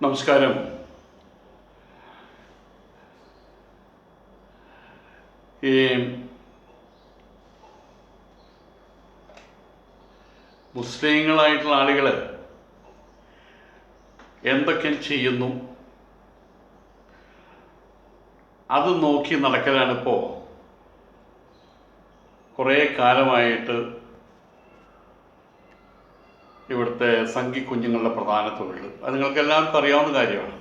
നമസ്കാരം. ഈ മുസ്ലിങ്ങളായിട്ടുള്ള ആളുകൾ എന്തൊക്കെ ചെയ്യുന്നു അത് നോക്കി നടക്കലാണിപ്പോൾ കുറേ കാലമായിട്ട് ഇവിടുത്തെ സംഘി കുഞ്ഞുങ്ങളുടെ പ്രധാന തൊഴിൽ. അത് നിങ്ങൾക്ക് എല്ലാവർക്കും അറിയാവുന്ന കാര്യമാണ്.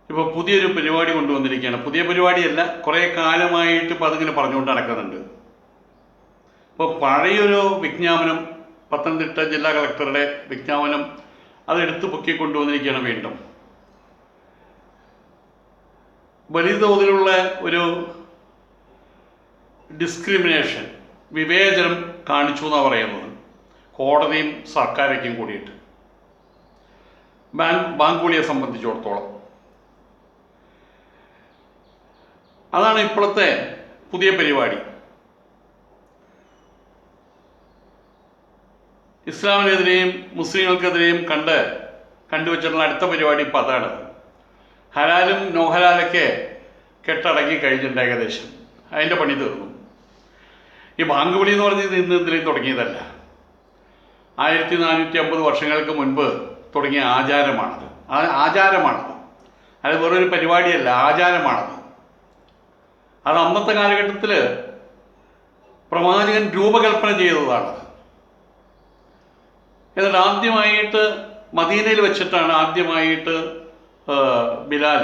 ഇപ്പോൾ പുതിയൊരു പരിപാടി കൊണ്ടുവന്നിരിക്കുകയാണ്. പുതിയ പരിപാടിയല്ല, കുറേ കാലമായിട്ട് ഇപ്പോൾ അതിങ്ങനെ പറഞ്ഞുകൊണ്ട് നടക്കുന്നുണ്ട്. ഇപ്പോൾ പഴയൊരു വിജ്ഞാപനം, പത്തനംതിട്ട ജില്ലാ കളക്ടറുടെ വിജ്ഞാപനം അതെടുത്ത് പൊക്കി കൊണ്ടുവന്നിരിക്കുകയാണ്. വീണ്ടും വലിയ തോതിലുള്ള ഒരു ഡിസ്ക്രിമിനേഷൻ, വിവേചനം കാണിച്ചു എന്നാണ് പറയുന്നത്. കോടതിയും സർക്കാരൊക്കെയും കൂടിയിട്ട് ബാങ്കുളിയെ സംബന്ധിച്ചിടത്തോളം അതാണ് ഇപ്പോഴത്തെ പുതിയ പരിപാടി. ഇസ്ലാമിനെതിരെയും മുസ്ലിങ്ങൾക്കെതിരെയും കണ്ടുവച്ചിട്ടുള്ള അടുത്ത പരിപാടി ഇപ്പം അതാണ്. ഹലാലും നോഹലാലൊക്കെ കെട്ടടക്കി കഴിഞ്ഞിട്ടുണ്ട് ഏകദേശം. അതിൻ്റെ പണി തീർന്നു. ഈ ബാങ്ക് വിളി എന്ന് പറഞ്ഞത് ഇതിലും തുടങ്ങിയതല്ല. 1450 വർഷങ്ങൾക്ക് മുൻപ് തുടങ്ങിയ ആചാരമാണത്. അത് വേറൊരു പരിപാടിയല്ല, ആചാരമാണത്. അത് അന്നത്തെ കാലഘട്ടത്തിൽ പ്രവാചകൻ രൂപകൽപ്പന ചെയ്തതാണത്. എന്നിട്ട് ആദ്യമായിട്ട് മദീനയിൽ വെച്ചിട്ടാണ് ബിലാൽ,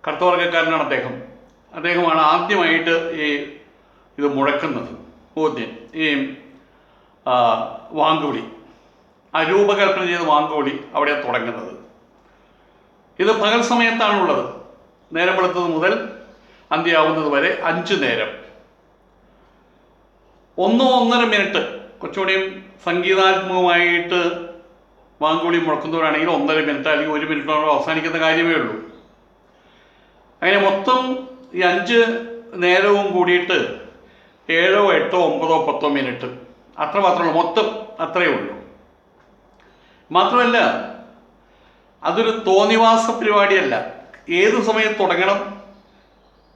കറുത്തവർഗക്കാരനാണ് അദ്ദേഹമാണ് ആദ്യമായിട്ട് ഇത് മുഴക്കുന്നത്. ഈ വാങ്കുവിളി, ആ രൂപകൽപ്പന ചെയ്ത വാങ്കുവിളി അവിടെ തുടങ്ങുന്നത്. ഇത് പകൽ സമയത്താണുള്ളത്. നേരം വെളുത്തത് മുതൽ അന്ത്യയാവുന്നത് വരെ 5 നേരം, 1-1.5 മിനിറ്റ്. കുറച്ചുകൂടിയും സംഗീതാത്മകമായിട്ട് വാങ്കുവിളി മുഴക്കുന്നവരാണെങ്കിൽ 1.5 മിനിറ്റ് അല്ലെങ്കിൽ 1 മിനിറ്റോടെ അവസാനിക്കുന്ന കാര്യമേ ഉള്ളൂ. അങ്ങനെ മൊത്തം ഈ 5 നേരവും കൂടിയിട്ട് 7, 8, 9, 10 മിനിറ്റ് അത്ര മാത്രമേ ഉള്ളൂ. മൊത്തം അത്രയേ ഉള്ളൂ. മാത്രമല്ല, അതൊരു തോന്നിവാസ പരിപാടിയല്ല. ഏത് സമയത്ത് തുടങ്ങണം,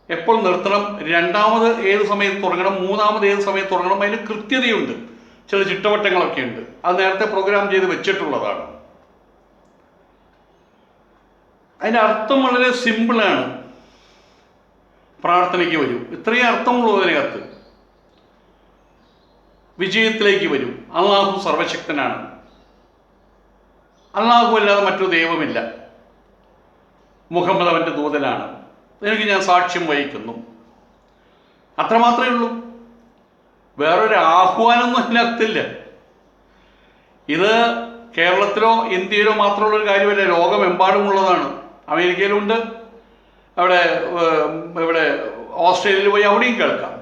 എപ്പോൾ നിർത്തണം, രണ്ടാമത് ഏത് സമയത്ത് തുടങ്ങണം, മൂന്നാമത് ഏത് സമയത്ത് തുടങ്ങണം, അതിന് കൃത്യതയുണ്ട്. ചില ചിട്ടവട്ടങ്ങളൊക്കെ ഉണ്ട്. അത് നേരത്തെ പ്രോഗ്രാം ചെയ്ത് വെച്ചിട്ടുള്ളതാണ്. അതിൻ്റെ അർത്ഥം വളരെ സിമ്പിളാണ്. പ്രാർത്ഥനയ്ക്ക് വരും, ഇത്രയും അർത്ഥമുള്ളൂ അതിനകത്ത്. വിജയത്തിലേക്ക് വരും. അള്ളാഹു സർവശക്തനാണ്, അള്ളാഹു അല്ലാതെ മറ്റൊരു ദൈവമില്ല, മുഹമ്മദ് അവൻ്റെ ദൂതനാണ്, എനിക്ക് ഞാൻ സാക്ഷ്യം വഹിക്കുന്നു. അത്രമാത്രമേ ഉള്ളൂ. വേറൊരു ആഹ്വാനമൊന്നും അതിനകത്തില്ല. ഇത് കേരളത്തിലോ ഇന്ത്യയിലോ മാത്രമുള്ളൊരു കാര്യമല്ല, ലോകമെമ്പാടുമുള്ളതാണ്. അമേരിക്കയിലുണ്ട്, ഇവിടെ ഓസ്ട്രേലിയയിൽ പോയി അവിടെയും കേൾക്കാം.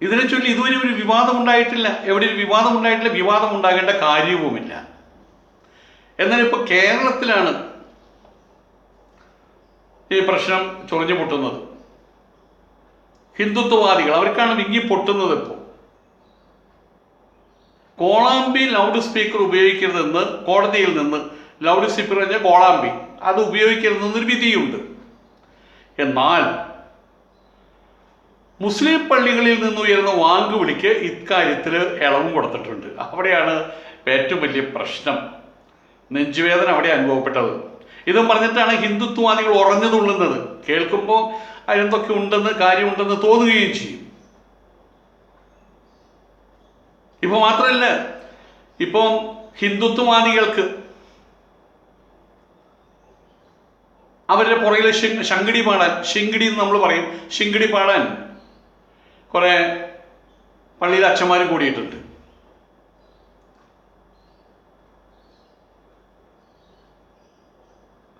ഇതിനെ ചൊല്ലി ഇതുവരെ ഒരു വിവാദം ഉണ്ടായിട്ടില്ല. എവിടെ ഒരു വിവാദം ഉണ്ടായിട്ടില്ല, വിവാദം ഉണ്ടാകേണ്ട കാര്യവുമില്ല. എന്നാൽ ഇപ്പോൾ കേരളത്തിലാണ് ഈ പ്രശ്നം ചൊറിഞ്ഞു പൊട്ടുന്നത്. ഹിന്ദുത്വവാദികൾ, അവർക്കാണ് വിങ്ങി പൊട്ടുന്നത്. ഇപ്പോൾ കോളാമ്പി ലൗഡ് സ്പീക്കർ ഉപയോഗിക്കരുതെന്ന് കോടതിയിൽ നിന്ന്, ലൗഡ് സ്പീക്കർ പറഞ്ഞാൽ കോളാമ്പി, അത് ഉപയോഗിക്കരുതെന്നൊരു വിധിയുണ്ട്. എന്നാൽ മുസ്ലിം പള്ളികളിൽ നിന്ന് ഉയർന്ന വാങ്കുവിളിക്ക് ഇക്കാര്യത്തിൽ ഇളവും കൊടുത്തിട്ടുണ്ട്. അവിടെയാണ് ഏറ്റവും വലിയ പ്രശ്നം. നെഞ്ചുവേദന അവിടെ അനുഭവപ്പെട്ടത്. ഇതും പറഞ്ഞിട്ടാണ് ഹിന്ദുത്വവാദികൾ ഉറഞ്ഞു തുള്ളുന്നത്. കേൾക്കുമ്പോൾ അതിനെന്തൊക്കെ ഉണ്ടെന്ന്, കാര്യമുണ്ടെന്ന് തോന്നുകയും ചെയ്യും. ഇപ്പോൾ മാത്രമല്ല, ഇപ്പോൾ ഹിന്ദുത്വവാദികൾക്ക് അവരുടെ പുറകിൽ ശിങ്കിടി എന്ന് നമ്മൾ പറയും, ശിങ്കിടി പാടാൻ കുറേ പള്ളിയിലെ അച്ഛന്മാരും കൂടിയിട്ടുണ്ട്.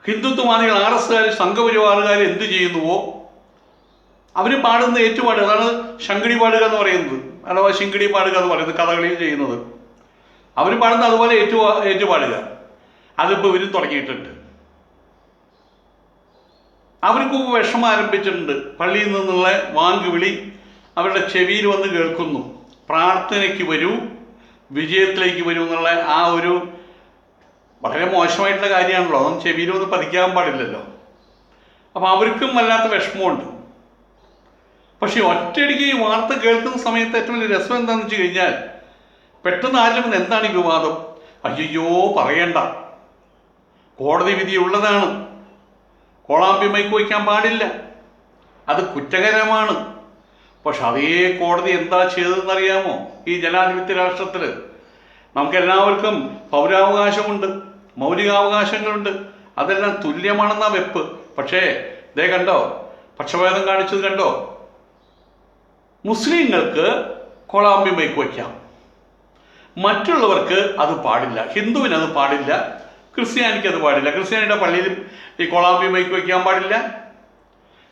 ഹിന്ദുത്വവാദികൾ, RSകാർ, സംഘപരിവാറുകാർ എന്ത് ചെയ്യുന്നുവോ അവർ പാടുന്ന ഏറ്റുപാടുക, അതാണ് ശങ്കിടി പാടുക എന്ന് പറയുന്നത്, അഥവാ ശിങ്കിടി പാടുക എന്ന് പറയുന്നത്, കഥകളിയിൽ ചെയ്യുന്നത്. അവർ പാടുന്ന അതുപോലെ ഏറ്റുപാടുക. അതിപ്പോൾ ഇവരും തുടങ്ങിയിട്ടുണ്ട്. അവർക്ക് വിഷമം ആരംഭിച്ചിട്ടുണ്ട്. പള്ളിയിൽ നിന്നുള്ള വാങ്കുവിളി അവരുടെ ചെവിയിൽ വന്ന് കേൾക്കുന്നു. പ്രാർത്ഥനയ്ക്ക് വരൂ, വിജയത്തിലേക്ക് വരൂ എന്നുള്ള ആ ഒരു വളരെ മോശമായിട്ടുള്ള കാര്യമാണല്ലോ. അതൊന്നും ചെവിയിൽ വന്ന് പതിക്കാൻ പാടില്ലല്ലോ. അപ്പം അവർക്കും വല്ലാത്ത വിഷമമുണ്ട്. പക്ഷെ ഒറ്റയടിക്ക് ഈ വാർത്ത കേൾക്കുന്ന സമയത്ത് ഏറ്റവും വലിയ രസം എന്താണെന്ന് വെച്ച് കഴിഞ്ഞാൽ, പെട്ടെന്ന് ആരും എന്താണ് ഈ വിവാദം, അയ്യോ പറയണ്ട, കോടതി വിധി ഉള്ളതാണ്, കോളാമ്പി മൈക്ക് വയ്ക്കാൻ പാടില്ല, അത് കുറ്റകരമാണ്. പക്ഷെ അതേ കോടതി എന്താ ചെയ്തതെന്നറിയാമോ? ഈ ജനാധിപത്യ രാഷ്ട്രത്തിൽ നമുക്കെല്ലാവർക്കും പൗരാവകാശമുണ്ട്, മൗലികാവകാശങ്ങളുണ്ട്, അതെല്ലാം തുല്യമാണെന്നാ വെപ്പ്. പക്ഷേ ഇതേ കണ്ടോ, പക്ഷഭേദം കാണിച്ചത് കണ്ടോ? മുസ്ലിങ്ങൾക്ക് കോളാമ്പി മൈക്ക് വയ്ക്കാം, മറ്റുള്ളവർക്ക് അത് പാടില്ല. ഹിന്ദുവിന് അത് പാടില്ല, ക്രിസ്ത്യാനിക്ക് അത് പാടില്ല. ക്രിസ്ത്യാനിയുടെ പള്ളിയിലും ഈ കോളാമ്പി മൈക്ക് വയ്ക്കാൻ പാടില്ല,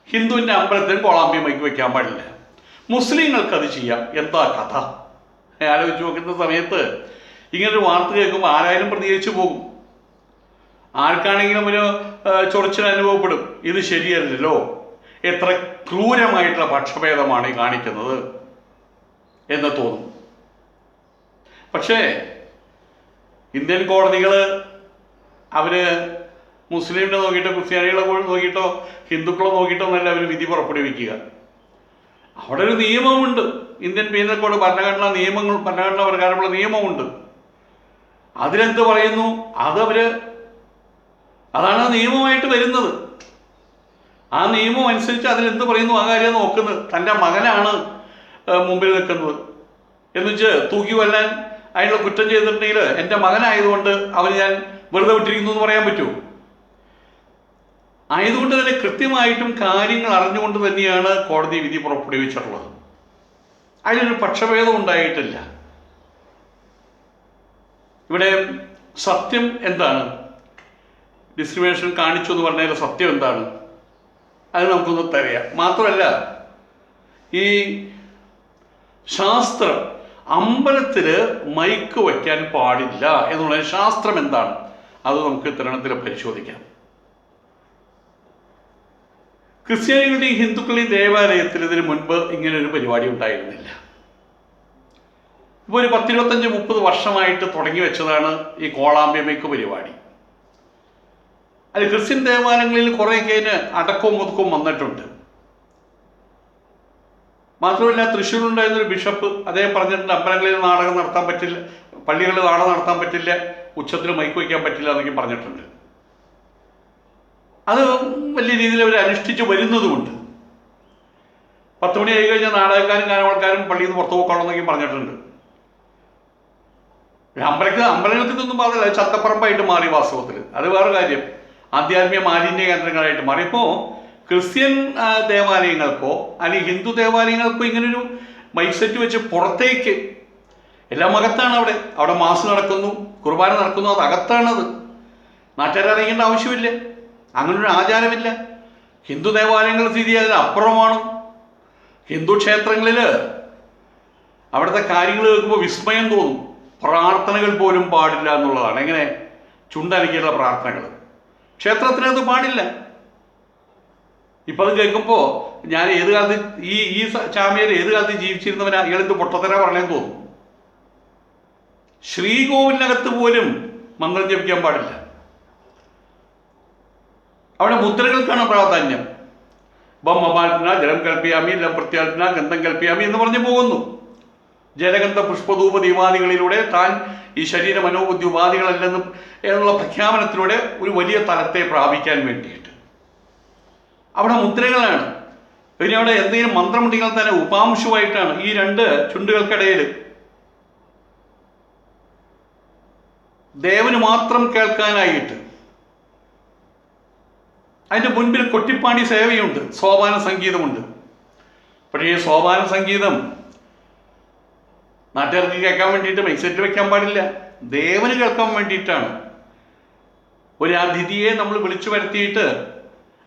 ഹിന്ദുവിൻ്റെ അമ്പലത്തിലും കോളാമ്പി മൈക്ക് വയ്ക്കാൻ പാടില്ല. മുസ്ലിങ്ങൾക്ക് അത് ചെയ്യാം. എന്താ കഥ? ആലോചിച്ച് നോക്കുന്ന സമയത്ത് ഇങ്ങനൊരു വാർത്ത കേൾക്കുമ്പോൾ ആരായാലും പ്രതികരിച്ചു പോകും. ആർക്കാണെങ്കിലും ഒരു ചൊറിച്ചിൽ അനുഭവപ്പെടും. ഇത് ശരിയല്ലല്ലോ, എത്ര ക്രൂരമായിട്ടുള്ള പക്ഷഭേദമാണ് ഈ കാണിക്കുന്നത് എന്ന് തോന്നും. പക്ഷേ ഇന്ത്യൻ കോടതികൾ അവർ മുസ്ലിമിനെ നോക്കിയിട്ടോ ക്രിസ്ത്യാനികളെ നോക്കിയിട്ടോ ഹിന്ദുക്കളെ നോക്കിയിട്ടോ എന്നല്ല അവർ വിധി പുറപ്പെടുവിക്കുക. അവിടെ ഒരു നിയമമുണ്ട്. ഇന്ത്യൻ പീനൽ കോഡ് ഭരണഘടനാ പ്രകാരമുള്ള നിയമമുണ്ട്. അതിലെന്ത് പറയുന്നു അതാണ് നിയമമായിട്ട് വരുന്നത്. ആ നിയമം അനുസരിച്ച് അതിലെന്ത് പറയുന്നു ആ കാര്യം നോക്കുന്നത്. തൻ്റെ മകനാണ് മുമ്പിൽ നിൽക്കുന്നത് എന്ന് വെച്ച് തൂക്കി കൊല്ലാൻ അതിനുള്ള കുറ്റം ചെയ്തിട്ടുണ്ടെങ്കിൽ എൻ്റെ മകനായതുകൊണ്ട് അവന് ഞാൻ വെറുതെ വിട്ടിരിക്കുന്നു എന്ന് പറയാൻ പറ്റുമോ? ആയതുകൊണ്ട് തന്നെ കൃത്യമായിട്ടും കാര്യങ്ങൾ അറിഞ്ഞുകൊണ്ട് തന്നെയാണ് കോടതി വിധി പുറപ്പെടുവിച്ചിട്ടുള്ളത്. അതിലൊരു പക്ഷഭേദം ഉണ്ടായിട്ടില്ല. ഇവിടെ സത്യം എന്താണ്? ഡിസ്ക്രിമിനേഷൻ കാണിച്ചു എന്ന് പറഞ്ഞാൽ സത്യം എന്താണ്? അത് നമുക്കൊന്ന് തരയാം. മാത്രമല്ല, ഈ ശാസ്ത്രം അമ്പലത്തിൽ മൈക്ക് വയ്ക്കാൻ പാടില്ല എന്നുള്ള ശാസ്ത്രം എന്താണ്? അത് നമുക്ക് തരണത്തിൽ പരിശോധിക്കാം. ക്രിസ്ത്യാനികളുടെയും ഹിന്ദുക്കളുടെയും ദേവാലയത്തിൽ ഇതിന് മുൻപ് ഇങ്ങനൊരു പരിപാടി ഉണ്ടായിരുന്നില്ല. ഇപ്പോൾ ഒരു 10-25-30 വർഷമായിട്ട് തുടങ്ങി വെച്ചതാണ് ഈ കോളാമ്പി മൈക്ക് പരിപാടി. അത് ക്രിസ്ത്യൻ ദേവാലയങ്ങളിൽ കുറേയൊക്കെ അതിന് അടക്കവും ഒതുക്കവും വന്നിട്ടുണ്ട്. മാത്രമല്ല, തൃശ്ശൂരുണ്ടായിരുന്നൊരു ബിഷപ്പ് അദ്ദേഹം പറഞ്ഞിട്ടുണ്ട്, അമ്പലങ്ങളിൽ നാടകം നടത്താൻ പറ്റില്ല, പള്ളികളിൽ നാടകം നടത്താൻ പറ്റില്ല, ഉച്ചത്തിൽ മൈക്ക് വയ്ക്കാൻ പറ്റില്ല എന്നൊക്കെ പറഞ്ഞിട്ടുണ്ട്. അത് വലിയ രീതിയിൽ അവർ അനുഷ്ഠിച്ച് വരുന്നതുമുണ്ട്. 10 മണി ആയി കഴിഞ്ഞാൽ നാടകക്കാരും ഗാനമേളക്കാരും പള്ളിയിൽ നിന്ന് പുറത്തു പോക്കണമെന്നൊക്കെ പറഞ്ഞിട്ടുണ്ട്. അമ്പലങ്ങൾക്ക് ഇതൊന്നും പാടില്ല, ചത്തപ്പറമ്പായിട്ട് മാറി വാസ്തവത്തിൽ. അത് വേറെ കാര്യം. ആധ്യാത്മിക മാലിന്യ കേന്ദ്രങ്ങളായിട്ട് മാറി. ഇപ്പോൾ ക്രിസ്ത്യൻ ദേവാലയങ്ങൾക്കോ അല്ലെങ്കിൽ ഹിന്ദു ദേവാലയങ്ങൾക്കോ ഇങ്ങനൊരു മൈക്ക് സെറ്റ് വെച്ച് പുറത്തേക്ക് എല്ലാം അകത്താണ്. അവിടെ മാസ് നടക്കുന്നു, കുർബാന നടക്കുന്നു, അത് അകത്താണത്. നാട്ടുകാരെ അറിയേണ്ട ആവശ്യമില്ല, അങ്ങനൊരു ആചാരമില്ല. ഹിന്ദു ദേവാലയങ്ങൾ സ്ഥിതി അതിന് അപ്പുറമാണ്. ഹിന്ദു ക്ഷേത്രങ്ങളിൽ അവിടുത്തെ കാര്യങ്ങൾ കേൾക്കുമ്പോൾ വിസ്മയം തോന്നും. പ്രാർത്ഥനകൾ പോലും പാടില്ല എന്നുള്ളതാണ്. എങ്ങനെ? ചുണ്ടനക്കിയുള്ള പ്രാർത്ഥനകൾ ക്ഷേത്രത്തിനത് പാടില്ല. ഇപ്പം അത് കേൾക്കുമ്പോൾ ഞാൻ ഏത് കാലത്ത് ഈ ചാമിയയിൽ ഏത് കാലത്ത് ജീവിച്ചിരുന്നവനാ ഇയാളെന്ത് പൊട്ടത്തര പറഞ്ഞെന്ന് തോന്നും. ശ്രീകോവിലിനകത്ത് പോലും മന്ത്രം ജപിക്കാൻ പാടില്ല. അവിടെ മുദ്രകൾക്കാണ് പ്രാധാന്യം. ബമ്മമാൽപ്പന ജലം കൽപ്പിയാമി, ലം പ്രത്യാൽപ്പന ഗന്ധം കൽപ്പിയാമി എന്ന് പറഞ്ഞു പോകുന്നു. ജലഗന്ധ പുഷ്പധൂപ ദീപാദികളിലൂടെ താൻ ഈ ശരീര മനോബുദ്ധി ഉപാധികളല്ലെന്നും എന്നുള്ള പ്രഖ്യാപനത്തിലൂടെ ഒരു വലിയ തലത്തെ പ്രാപിക്കാൻ വേണ്ടിയിട്ട് അവിടെ മുദ്രകളാണ്. പിന്നെ അവിടെ എന്തെങ്കിലും മന്ത്രമുണ്ടെങ്കിൽ തന്നെ ഉപാംശുവായിട്ടാണ് ഈ 2 ചുണ്ടുകൾക്കിടയിൽ ദേവന് മാത്രം കേൾക്കാനായിട്ട്. അതിൻ്റെ മുൻപിൽ കൊട്ടിപ്പാടി സേവയുണ്ട്, സോപാന സംഗീതമുണ്ട്. പക്ഷേ ഈ സോപാന സംഗീതം നാട്ടുകാർക്ക് കേൾക്കാൻ വേണ്ടിയിട്ട് മൈസെറ്റ് വെക്കാൻ പാടില്ല, ദേവന് കേൾക്കാൻ വേണ്ടിയിട്ടാണ്. ഒരു അതിഥിയെ നമ്മൾ വിളിച്ചു വരുത്തിയിട്ട്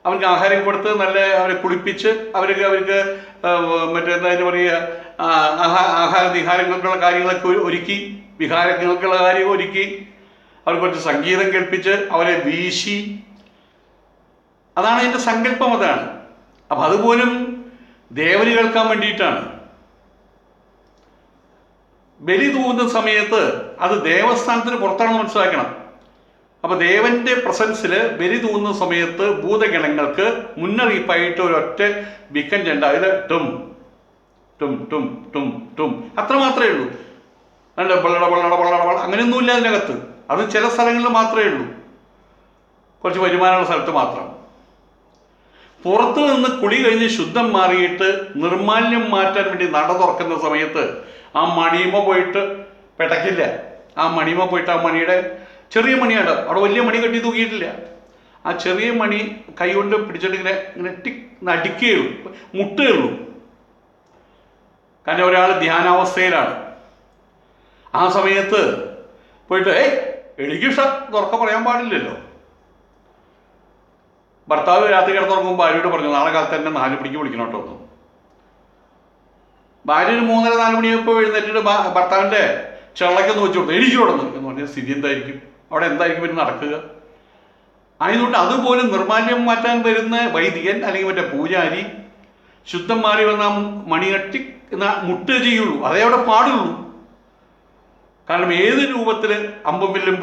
അവർക്ക് ആഹാരം കൊടുത്ത് നല്ല അവരെ കുളിപ്പിച്ച് അവർക്ക് മറ്റേന്താ പറയുക ആഹാര വിഹാരങ്ങൾക്കുള്ള കാര്യങ്ങളൊക്കെ ഒരുക്കി, വിഹാരങ്ങൾക്കുള്ള കാര്യം ഒരുക്കി, അവർക്ക് കുറച്ച് സംഗീതം കേൾപ്പിച്ച് അവരെ വീശി അതാണ് അതിൻ്റെ സങ്കല്പം, അതാണ്. അപ്പം അതുപോലും ദേവന് കേൾക്കാൻ വേണ്ടിയിട്ടാണ്. ബലി തൂകുന്ന സമയത്ത് അത് ദേവസ്ഥാനത്തിന് പുറത്താണെന്ന് മനസ്സിലാക്കണം. അപ്പം ദേവന്റെ പ്രസൻസിൽ ബലി തൂകുന്ന സമയത്ത് ഭൂതഗണങ്ങൾക്ക് മുന്നറിയിപ്പായിട്ട് ഒരൊറ്റ വിക്കൻ ചെണ്ട, അതിൽ ടും ടും ടും ടും ടും അത്ര മാത്രമേ ഉള്ളൂ. അല്ല ബള്ളട ബള്ളട ബള്ളട ബള്ള അങ്ങനെയൊന്നുമില്ല അതിനകത്ത്. അത് ചില സ്ഥലങ്ങളിൽ മാത്രമേ ഉള്ളൂ, കുറച്ച് വരുമാനമുള്ള സ്ഥലത്ത് മാത്രം. പുറത്തു നിന്ന് കുളി കഴിഞ്ഞ് ശുദ്ധം മാറിയിട്ട് നിർമാല്യം മാറ്റാൻ വേണ്ടി നട തുറക്കുന്ന സമയത്ത് ആ മണിയുമ പോയിട്ട് പെടക്കില്ല. ആ മണിയുമ പോയിട്ട് ആ മണിയുടെ ചെറിയ മണിയാണ്, അവിടെ വലിയ മണി കെട്ടി തൂക്കിയിട്ടില്ല. ആ ചെറിയ മണി കൈ കൊണ്ട് പിടിച്ചിട്ട് ഇങ്ങനെ ഇങ്ങനെ ടിക് അടിക്കുകയുള്ളൂ, മുട്ടുകയുള്ളൂ. കാരണം ഒരാൾ ധ്യാനാവസ്ഥയിലാണ്. ആ സമയത്ത് പോയിട്ട് എളികിഷ തുറക്ക പറയാൻ പാടില്ലല്ലോ. ഭർത്താവ് രാത്രി കിടന്നുറങ്ങുമ്പോൾ ഭാര്യയോട് പറഞ്ഞു, നാളെ കാലത്ത് തന്നെ 4 മണിക്ക് വിളിക്കണം കേട്ടോ ഒന്ന്. ഭാര്യ ഒരു 3:30-4 മണിയപ്പോൾ എഴുന്നേറ്റിട്ട് ഭർത്താവിൻ്റെ ചെള്ളക്കൊന്ന് വെച്ചു കൊടുത്തു, എനിക്ക് കൊടുന്നു എന്ന് പറഞ്ഞ സ്ഥിതി എന്തായിരിക്കും? അവിടെ എന്തായിരിക്കും പിന്നെ നടക്കുക? ആയതുകൊണ്ട് അതുപോലും നിർമാല്യം മാറ്റാൻ വരുന്ന വൈദികൻ അല്ലെങ്കിൽ മറ്റേ പൂജാരി ശുദ്ധം മാറി വന്ന മണികട്ടി എന്ന മുട്ടുക ചെയ്യുള്ളൂ, അതേ അവിടെ പാടുള്ളൂ. കാരണം ഏത് രൂപത്തിൽ അമ്പും വില്ലും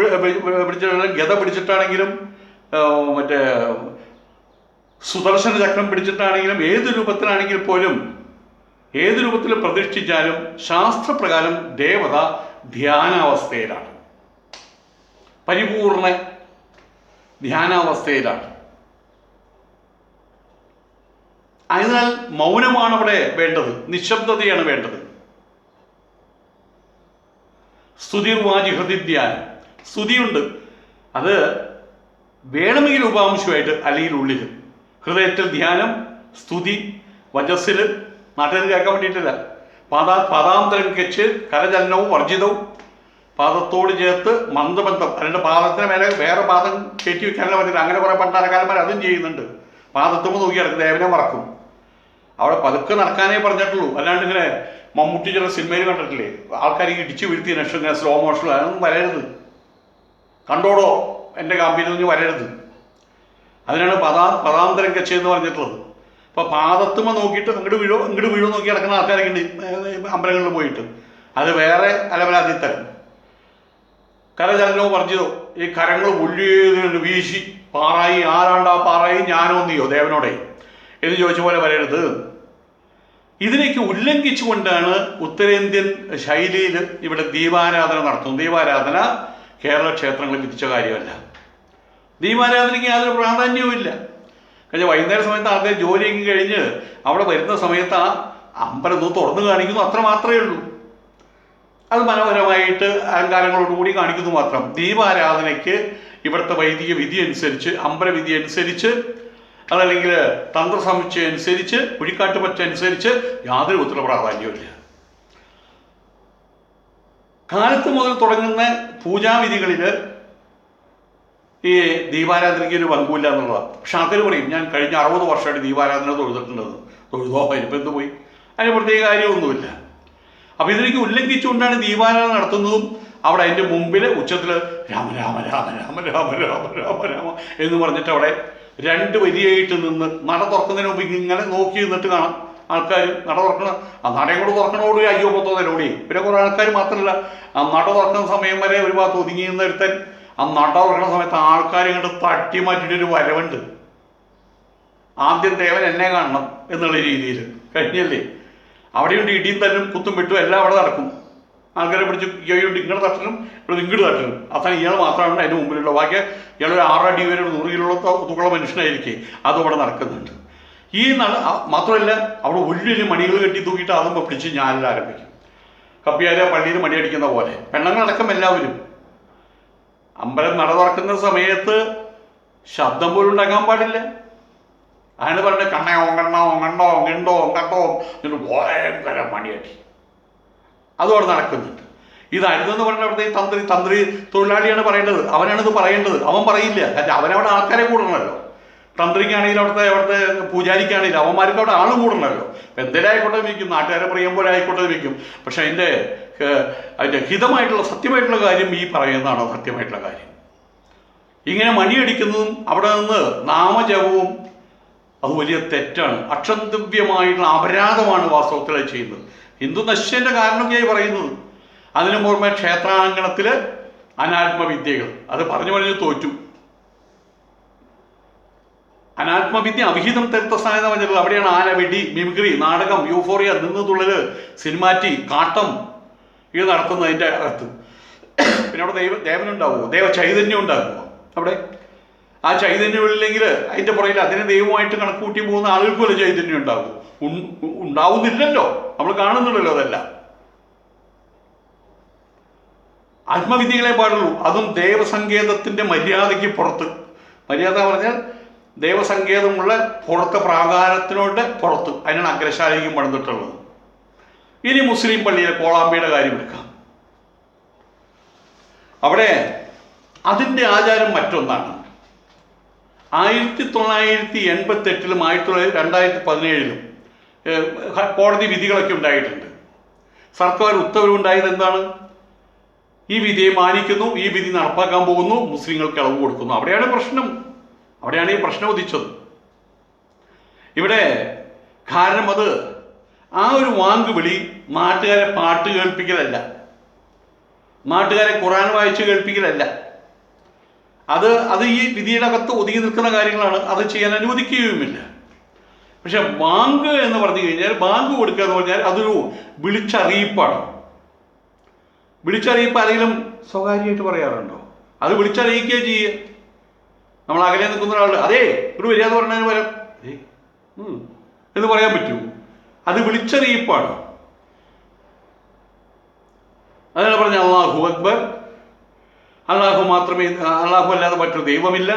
പിടിച്ചിട്ടാണെങ്കിലും ഗത പിടിച്ചിട്ടാണെങ്കിലും മറ്റേ സുദർശന ചക്രം പിടിച്ചിട്ടാണെങ്കിലും ഏത് രൂപത്തിലാണെങ്കിൽ പോലും ഏത് രൂപത്തിൽ പ്രതിഷ്ഠിച്ചാലും ശാസ്ത്രപ്രകാരം ദേവത ധ്യാനാവസ്ഥയിലാണ്, പരിപൂർണ ധ്യാനാവസ്ഥയിലാണ്. അതിനാൽ മൗനമാണ് അവിടെ വേണ്ടത്, നിശബ്ദതയാണ് വേണ്ടത്. സ്തുതിർവാചി ഹൃദിധ്യാനം, സ്തുതിയുണ്ട്, അത് വേണമെങ്കിൽ ഉപാംശമായിട്ട് അല്ലെങ്കിൽ ഉള്ളിൽ. ഹൃദയത്തിൽ ധ്യാനം, സ്തുതി, വജസ്സിൽ നാട്ടുകാർ കേൾക്കാൻ വേണ്ടിയിട്ടില്ല. പാദാന്തരം കെച്ച് കരചലനവും വർജിതവും പാദത്തോട് ചേർത്ത് മന്ദബന്ധം, അതിൻ്റെ പാദത്തിന് മേലെ വേറെ പാദം കയറ്റി വെക്കാനല്ല പറ്റില്ല. അങ്ങനെ കുറേ പണ്ടാരക്കാരന്മാർ അതും ചെയ്യുന്നുണ്ട്. പാദത്തുമ്പോൾ നോക്കി കിടക്കും, ദേവനെ മറക്കും. അവിടെ പതുക്കെ നടക്കാനേ പറഞ്ഞിട്ടുള്ളൂ. അല്ലാണ്ട് ഇങ്ങനെ മമ്മൂട്ടി ചില സിനിമയിൽ കണ്ടിട്ടില്ലേ, ആൾക്കാർ ഇടിച്ചു വീഴ്ത്തി നഷ്ടം ഇങ്ങനെ സ്ലോ മോഷൻ, അതൊന്നും വരരുത്. കണ്ടോടോ എൻ്റെ കാമ്പിലൊന്നും വരരുത്. അതിനാണ് പദാന്തരം കച്ച എന്ന് പറഞ്ഞിട്ടുള്ളത്. അപ്പോൾ പാദത്തുമ്പോൾ നോക്കിയിട്ട് ഇങ്ങോട്ട് വീഴോ നോക്കി കിടക്കുന്ന ആൾക്കാരൊക്കെ ഉണ്ട് അമ്പലങ്ങളിൽ പോയിട്ട്. അത് വേറെ അലവലാതിത്തരം. കരചലനവും വർജിതോ, ഈ കരങ്ങൾ ഉള്ളിയത് വീശി പാറായി, ആരാണ്ടാ പാറായി, ഞാനോ നീയോ ദേവനോടെ എന്ന് ചോദിച്ച പോലെ വരരുത്. ഇതിലേക്ക് ഉല്ലംഘിച്ചുകൊണ്ടാണ് ഉത്തരേന്ത്യൻ ശൈലിയിൽ ഇവിടെ ദീപാരാധന നടത്തുന്നത്. ദീപാരാധന കേരള ക്ഷേത്രങ്ങളിൽ വിധിച്ച കാര്യമല്ല. ദീപാരാധനയ്ക്ക് യാതൊരു പ്രാധാന്യവുമില്ല. കാരണം വൈകുന്നേര സമയത്ത് ആൾക്കാർ ജോലിയൊക്കെ കഴിഞ്ഞ് അവിടെ വരുന്ന സമയത്ത് ആ അമ്പലം തുറന്നു കാണിക്കുന്നു, അത്ര മാത്രമേ ഉള്ളൂ. അത് മനോഹരമായിട്ട് അലങ്കാരങ്ങളോടുകൂടി കാണിക്കുന്നു മാത്രം. ദീപാരാധനയ്ക്ക് ഇവിടുത്തെ വൈദിക വിധി അനുസരിച്ച്, അമ്പലവിധി അനുസരിച്ച്, അതല്ലെങ്കിൽ തന്ത്രസമുച്ചയം അനുസരിച്ച്, കുഴിക്കാട്ടുപറ്റ അനുസരിച്ച് യാതൊരു വിധത്തിലുള്ള പ്രാധാന്യവുമില്ല. കാലത്ത് മുതൽ തുടങ്ങുന്ന പൂജാവിധികളിൽ ഈ ദീപാരാധനയ്ക്ക് ഒരു പങ്കുമില്ല എന്നുള്ളതാണ്. പക്ഷെ ആൾക്കാർ പറയും, ഞാൻ കഴിഞ്ഞ 60 വർഷമായിട്ട് ദീപാരാധന തൊഴുതിട്ടുണ്ടെന്ന്. തൊഴുതോ, അതിനിപ്പോൾ എന്ത് പോയി? അതിന് പ്രത്യേക കാര്യമൊന്നുമില്ല. അപ്പം ഇതിലേക്ക് ഉല്ലംഘിച്ചുകൊണ്ടാണ് ദീപാരാധന നടത്തുന്നതും. അവിടെ അതിൻ്റെ മുമ്പിൽ ഉച്ചത്തിൽ രാമ രാമ രാമ രാമ രാമ രാമ രാമ രാമ എന്ന് പറഞ്ഞിട്ട് അവിടെ 2 വരിയായിട്ട് നിന്ന് നട തുറക്കുന്നതിന് മുമ്പ് ഇങ്ങനെ നോക്കി നിന്നിട്ട് കാണാം ആൾക്കാർ നട തുറക്കണം. ആ നടയും കൂടെ തുറക്കണോട് അയ്യോ പൊത്തോന്നതിനോടി. പിന്നെ കുറേ ആൾക്കാർ മാത്രമല്ല, ആ നട തുറക്കുന്ന സമയം വരെ ഒരു ഭാഗത്ത് ഒതുങ്ങി നിന്നെടുത്താൻ ആ നട തുറക്കുന്ന സമയത്ത് ആൾക്കാർ ഇങ്ങോട്ട് തട്ടി മാറ്റിയിട്ടൊരു വരവുണ്ട്. ആദ്യം ദേവൻ എന്നെ കാണണം എന്നുള്ള രീതിയിൽ കഴിഞ്ഞല്ലേ. അവിടെയുണ്ട് ഇടിയും തല്ലും കുത്തും വെട്ടും എല്ലാം അവിടെ നടക്കും. ആൾക്കാരെ പിടിച്ച് ഇയാളുണ്ട് ഇങ്ങോട്ട് തട്ടലും ഇവിടെ ഇങ്ങോട്ട് തട്ടലും. അവസാനം ഇയാൾ മാത്രമാണ് അതിൻ്റെ മുമ്പിലുള്ള. ബാക്കി ഇയാളൊരു 6 അടി വരെ 100 കിലോ തൂക്കുള്ള മനുഷ്യനായിരിക്കും. അതും അവിടെ നടക്കുന്നുണ്ട്. ഈ മാത്രമല്ല, അവിടെ വലിയ മണികൾ കെട്ടി തൂക്കിയിട്ട് അതും പിടിച്ച് ഞാനെല്ലാം ആരംഭിക്കും. കപ്പിയാരെ പള്ളിയിൽ മണിയടിക്കുന്ന പോലെ പെണ്ണുങ്ങളടക്കം എല്ലാവരും. അമ്പലം നട തുറക്കുന്ന സമയത്ത് ശബ്ദം പോലും ഉണ്ടാക്കാൻ പാടില്ല. അതിന് പറഞ്ഞ കണ്ണയോ കണ്ണോ കണ്ടോ കണ്ടോ കണ്ടോ എന്നിട്ട് ഭയങ്കര മണിയടി അതും അവിടെ നടക്കുന്നുണ്ട്. ഇതായിരുന്നെന്ന് പറഞ്ഞ അവിടുത്തെ തന്ത്രി തൊഴിലാളിയാണ് പറയേണ്ടത്. അവനാണിത് പറയേണ്ടത്. അവൻ പറയില്ല. കാരണം അവനവിടെ ആൾക്കാരെ കൂടണമല്ലോ. തന്ത്രിക്കാണെങ്കിലും അവിടുത്തെ പൂജാരിക്കാണെങ്കിലും അവന്മാർക്ക് അവിടെ ആൾ കൂടണമല്ലോ. എന്തെങ്കിലും ആയിക്കോട്ടെ വിൽക്കും, നാട്ടുകാരെ പറയും പോലെ ആയിക്കോട്ടെ വിൽക്കും. പക്ഷെ അതിൻ്റെ ഹിതമായിട്ടുള്ള സത്യമായിട്ടുള്ള കാര്യം ഈ പറയുന്നതാണോ സത്യമായിട്ടുള്ള കാര്യം? ഇങ്ങനെ മണിയടിക്കുന്നതും അവിടെ നിന്ന് നാമജപവും അത് വലിയ തെറ്റാണ്, അക്ഷന്തവ്യമായിട്ടുള്ള അപരാധമാണ് വാസ്തവത്തിൽ ചെയ്യുന്നത്. ഹിന്ദു നശ്യന്റെ കാരണമൊക്കെയായി പറയുന്നത്. അതിനു പുറമെ ക്ഷേത്രാങ്കണത്തിൽ അനാത്മവിദ്യകൾ, അത് പറഞ്ഞു പറഞ്ഞ് തോറ്റു. അനാത്മവിദ്യ അവിഹിതം തീർത്ഥസ്ഥാനം പറഞ്ഞിട്ടുള്ളത്. അവിടെയാണ് ആന, വെടി, മിമിക്രി, നാടകം, യൂഫോറിയ, നിന്നുതുള്ളല്, സിനിമാറ്റി, കാട്ടം ഇത് നടത്തുന്നതിൻ്റെ അകത്ത്. പിന്നെ അവിടെ ദേവനുണ്ടാവുമോ, ദേവ ചൈതന്യം ഉണ്ടാകുമോ അവിടെ? ആ ചൈതന്യമില്ലെങ്കിൽ അതിൻ്റെ പുറകിൽ അതിനെ ദൈവമായിട്ട് കണക്കൂട്ടി പോകുന്ന ആളുകൾക്ക് വല്ല ചൈതന്യം ഉണ്ടാകും? ഉണ്ടാവുന്നില്ലല്ലോ, നമ്മൾ കാണുന്നുണ്ടല്ലോ. അതല്ല, ആത്മവിദ്യകളെ പാടുള്ളൂ. അതും ദേവസങ്കേതത്തിൻ്റെ മര്യാദയ്ക്ക് പുറത്ത്. മര്യാദ പറഞ്ഞാൽ ദേവസങ്കേതമുള്ള പുറത്ത്, പ്രാകാരത്തിനോട് പുറത്ത്. അതിനാണ് അഗ്രശാലയ്ക്കും പണിതിട്ടുള്ളത്. ഇനി മുസ്ലിം പള്ളിയിലെ കോളാമ്പിയുടെ കാര്യം എടുക്കാം. അവിടെ അതിൻ്റെ ആചാരം മറ്റൊന്നാണ്. 1988-ലും 2017-ലും കോടതി വിധികളൊക്കെ ഉണ്ടായിട്ടുണ്ട്. സർക്കാർ ഉത്തരവുണ്ടായത് എന്താണ്? ഈ വിധിയെ മാനിക്കുന്നു, ഈ വിധി നടപ്പാക്കാൻ പോകുന്നു, മുസ്ലിങ്ങൾക്ക് ഇളവ് കൊടുക്കുന്നു. അവിടെയാണ് പ്രശ്നം, അവിടെയാണ് ഈ പ്രശ്നം ഉദിച്ചത്. ഇവിടെ കാരണം അത് ആ ഒരു വാങ്ക് വിളി നാട്ടുകാരെ പാട്ട് കേൾപ്പിക്കലല്ല, നാട്ടുകാരെ ഖുർആൻ വായിച്ച് കേൾപ്പിക്കലല്ല. അത് ഈ വിധിയുടെ അകത്ത് ഒതുങ്ങി നിൽക്കുന്ന കാര്യങ്ങളാണ്. അത് ചെയ്യാൻ അനുവദിക്കുകയുമില്ല. പക്ഷെ ബാങ്ക് എന്ന് പറഞ്ഞു കഴിഞ്ഞാൽ, ബാങ്ക് കൊടുക്കുക എന്ന് പറഞ്ഞാൽ അതൊരു വിളിച്ചറിയിപ്പാണ്. വിളിച്ചറിയിപ്പ് ആരെങ്കിലും സ്വകാര്യമായിട്ട് പറയാറുണ്ടോ? അത് വിളിച്ചറിയിക്കുക ചെയ്യുക. നമ്മൾ അകലെ നിൽക്കുന്ന ഒരാൾ അതേ ഒരു വരിക എന്ന് പറഞ്ഞതിന് പകരം എന്ന് പറയാൻ പറ്റുമോ? അത് വിളിച്ചറിയിപ്പാണ്. അതാണ് പറഞ്ഞ അല്ലാഹു അക്ബർ, അല്ലാഹു മാത്രമേ, അല്ലാഹു അല്ലാതെ മറ്റൊരു ദൈവമില്ല,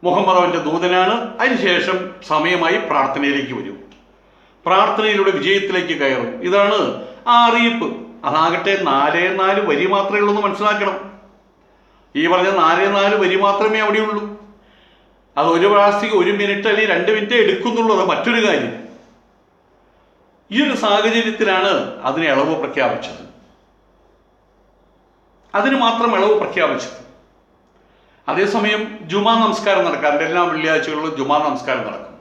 മുഹമ്മദ് അവൻ്റെ ദൂതനാണ്. അതിനുശേഷം സമയമായി പ്രാർത്ഥനയിലേക്ക് വരും, പ്രാർത്ഥനയിലൂടെ വിജയത്തിലേക്ക് കയറും. ഇതാണ് ആ അറിയിപ്പ്. അതാകട്ടെ 4 വരി മാത്രമേ ഉള്ളൂ എന്ന് മനസ്സിലാക്കണം. ഈ പറഞ്ഞ 4 വരി മാത്രമേ അവിടെയുള്ളൂ. അത് ഒരു പ്രാവശ്യത്തേക്ക് 1 മിനിറ്റ് അല്ലെങ്കിൽ 2 മിനിറ്റ് എടുക്കുന്നുള്ളൂ. അത് മറ്റൊരു കാര്യം. ഈ ഒരു സാഹചര്യത്തിലാണ് അതിന് ഇളവ് പ്രഖ്യാപിച്ചത്, അതിന് മാത്രം ഇളവ് പ്രഖ്യാപിച്ചത്. അതേസമയം ജുമാ നമസ്കാരം നടക്കാറുണ്ട്. എല്ലാ വെള്ളിയാഴ്ചകളിലും ജുമാ നമസ്കാരം നടക്കും.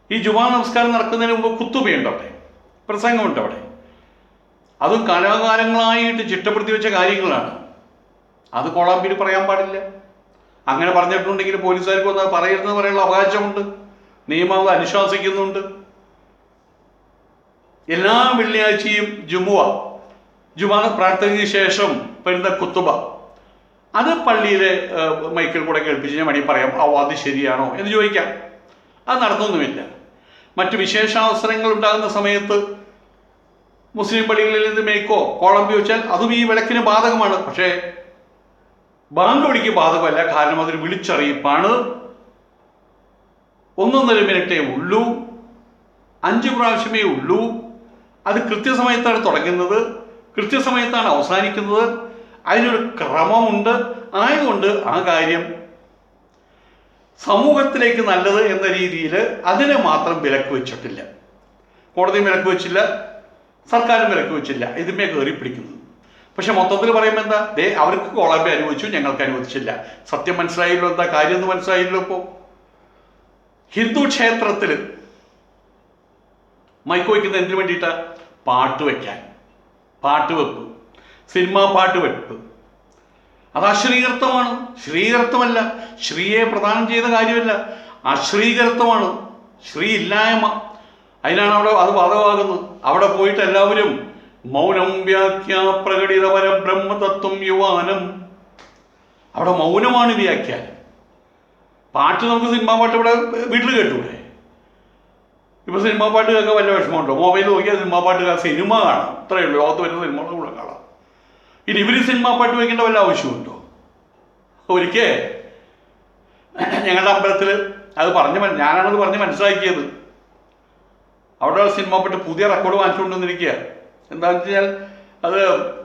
ഈ ജുമാ നമസ്കാരം നടക്കുന്നതിന് മുമ്പ് ഖുത്തുബയുണ്ട്, അവിടെ പ്രസംഗമുണ്ട്. അവിടെ അതും കാലാകാലങ്ങളായിട്ട് ചിട്ടപ്പെടുത്തി വെച്ച കാര്യങ്ങളാണ്. അത് കോളാമ്പിയിൽ പറയാൻ പാടില്ല. അങ്ങനെ പറഞ്ഞിട്ടുണ്ടെങ്കിൽ പോലീസുകാർക്ക് വന്നാൽ പറയരുതെന്ന് പറയാനുള്ള അവകാശമുണ്ട്, നിയമം അത് അനുശാസിക്കുന്നുണ്ട്. എല്ലാ വെള്ളിയാഴ്ചയും ജുമാ പ്രാർത്ഥനയ്ക്ക് ശേഷം വരുന്ന കുത്തുബ, അത് പള്ളിയിലെ മൈക്കിൽ കൂടെ കേൾപ്പിച്ച് ഞാൻ വേണമെങ്കിൽ പറയാം, അത് ശരിയാണോ എന്ന് ചോദിക്കാം. അത് നടത്തുന്നുമില്ല. മറ്റു വിശേഷാവസരങ്ങൾ ഉണ്ടാകുന്ന സമയത്ത് മുസ്ലിം പള്ളികളിൽ നിന്ന് മേക്കോ കോളമ്പി വെച്ചാൽ അതും ഈ വിളക്കിന് ബാധകമാണ്. പക്ഷേ ബാങ്ക് വിളിക്ക് ബാധകമല്ല. കാരണം അതൊരു വിളിച്ചറിയിപ്പാണ്. 1.5 മിനിറ്റേ ഉള്ളൂ, 5 പ്രാവശ്യമേ ഉള്ളൂ. അത് കൃത്യസമയത്താണ് തുടങ്ങുന്നത്, കൃത്യസമയത്താണ് അവസാനിക്കുന്നത്. അതിനൊരു ക്രമമുണ്ട്. ആയതുകൊണ്ട് ആ കാര്യം സമൂഹത്തിലേക്ക് നല്ലത് എന്ന രീതിയിൽ അതിനെ മാത്രം വിലക്ക് വെച്ചിട്ടില്ല. കോടതിയും വിലക്ക് വെച്ചില്ല, സർക്കാരും വിലക്ക് വെച്ചില്ല. ഇതിന്മേ കയറി പിടിക്കുന്നത്. പക്ഷെ മൊത്തത്തിൽ പറയുമ്പോൾ എന്താ, അവർക്ക് കോളാമ്പി അനുവദിച്ചു, ഞങ്ങൾക്ക് അനുവദിച്ചില്ല. സത്യം മനസ്സിലായില്ലോ, എന്താ കാര്യം എന്ന് മനസ്സിലായില്ലോ. ഇപ്പോൾ ഹിന്ദു ക്ഷേത്രത്തിൽ മൈക്ക് വയ്ക്കുന്നത് എന്തിനു വേണ്ടിയിട്ടാ? പാട്ട് വയ്ക്കാൻ, പാട്ട് വെപ്പ്, സിനിമാ പാട്ട് വെപ്പ്. അത് അശ്രീകർത്തമാണ്. ശ്രീകർത്തമല്ല, ശ്രീയെ പ്രദാനം ചെയ്ത കാര്യമല്ല, അശ്രീകർത്തമാണ്, ശ്രീ ഇല്ലായ്മ. അതിനാണ് അവിടെ അത് ബാധകമാകുന്നത്. അവിടെ പോയിട്ട് എല്ലാവരും മൗനം വ്യാഖ്യാ പ്രകടിത പരബ്രഹ്മതത്വം യുവാനം, അവിടെ മൗനമാണ് വ്യാഖ്യാനം. പാട്ട് നമുക്ക് സിനിമാ പാട്ട് ഇവിടെ വീട്ടിൽ കേട്ടൂടെ? ഇപ്പൊ സിനിമാ പാട്ട് കേൾക്കാൻ വല്ല വിഷമമുണ്ടോ? മൊബൈൽ നോക്കിയാൽ സിനിമാ പാട്ട് സിനിമ കാണാം, അത്രയേ ഉള്ളൂ. ലോകത്ത് വരുന്ന സിനിമകളും കൂടെ കാണാം. ഇനി ഇവര് സിനിമാ പാട്ട് വയ്ക്കേണ്ട വല്ല ആവശ്യമുണ്ടോ? ഒരിക്കൽ ഞങ്ങളുടെ അമ്പലത്തിൽ അത് ഞാനാണത് പറഞ്ഞ് മനസ്സിലാക്കിയത്. അവിടെ സിനിമ പാട്ട് പുതിയ റെക്കോർഡ് വാങ്ങിച്ചുകൊണ്ടുവന്നിരിക്കുക. എന്താണെന്ന് വെച്ചാൽ അത്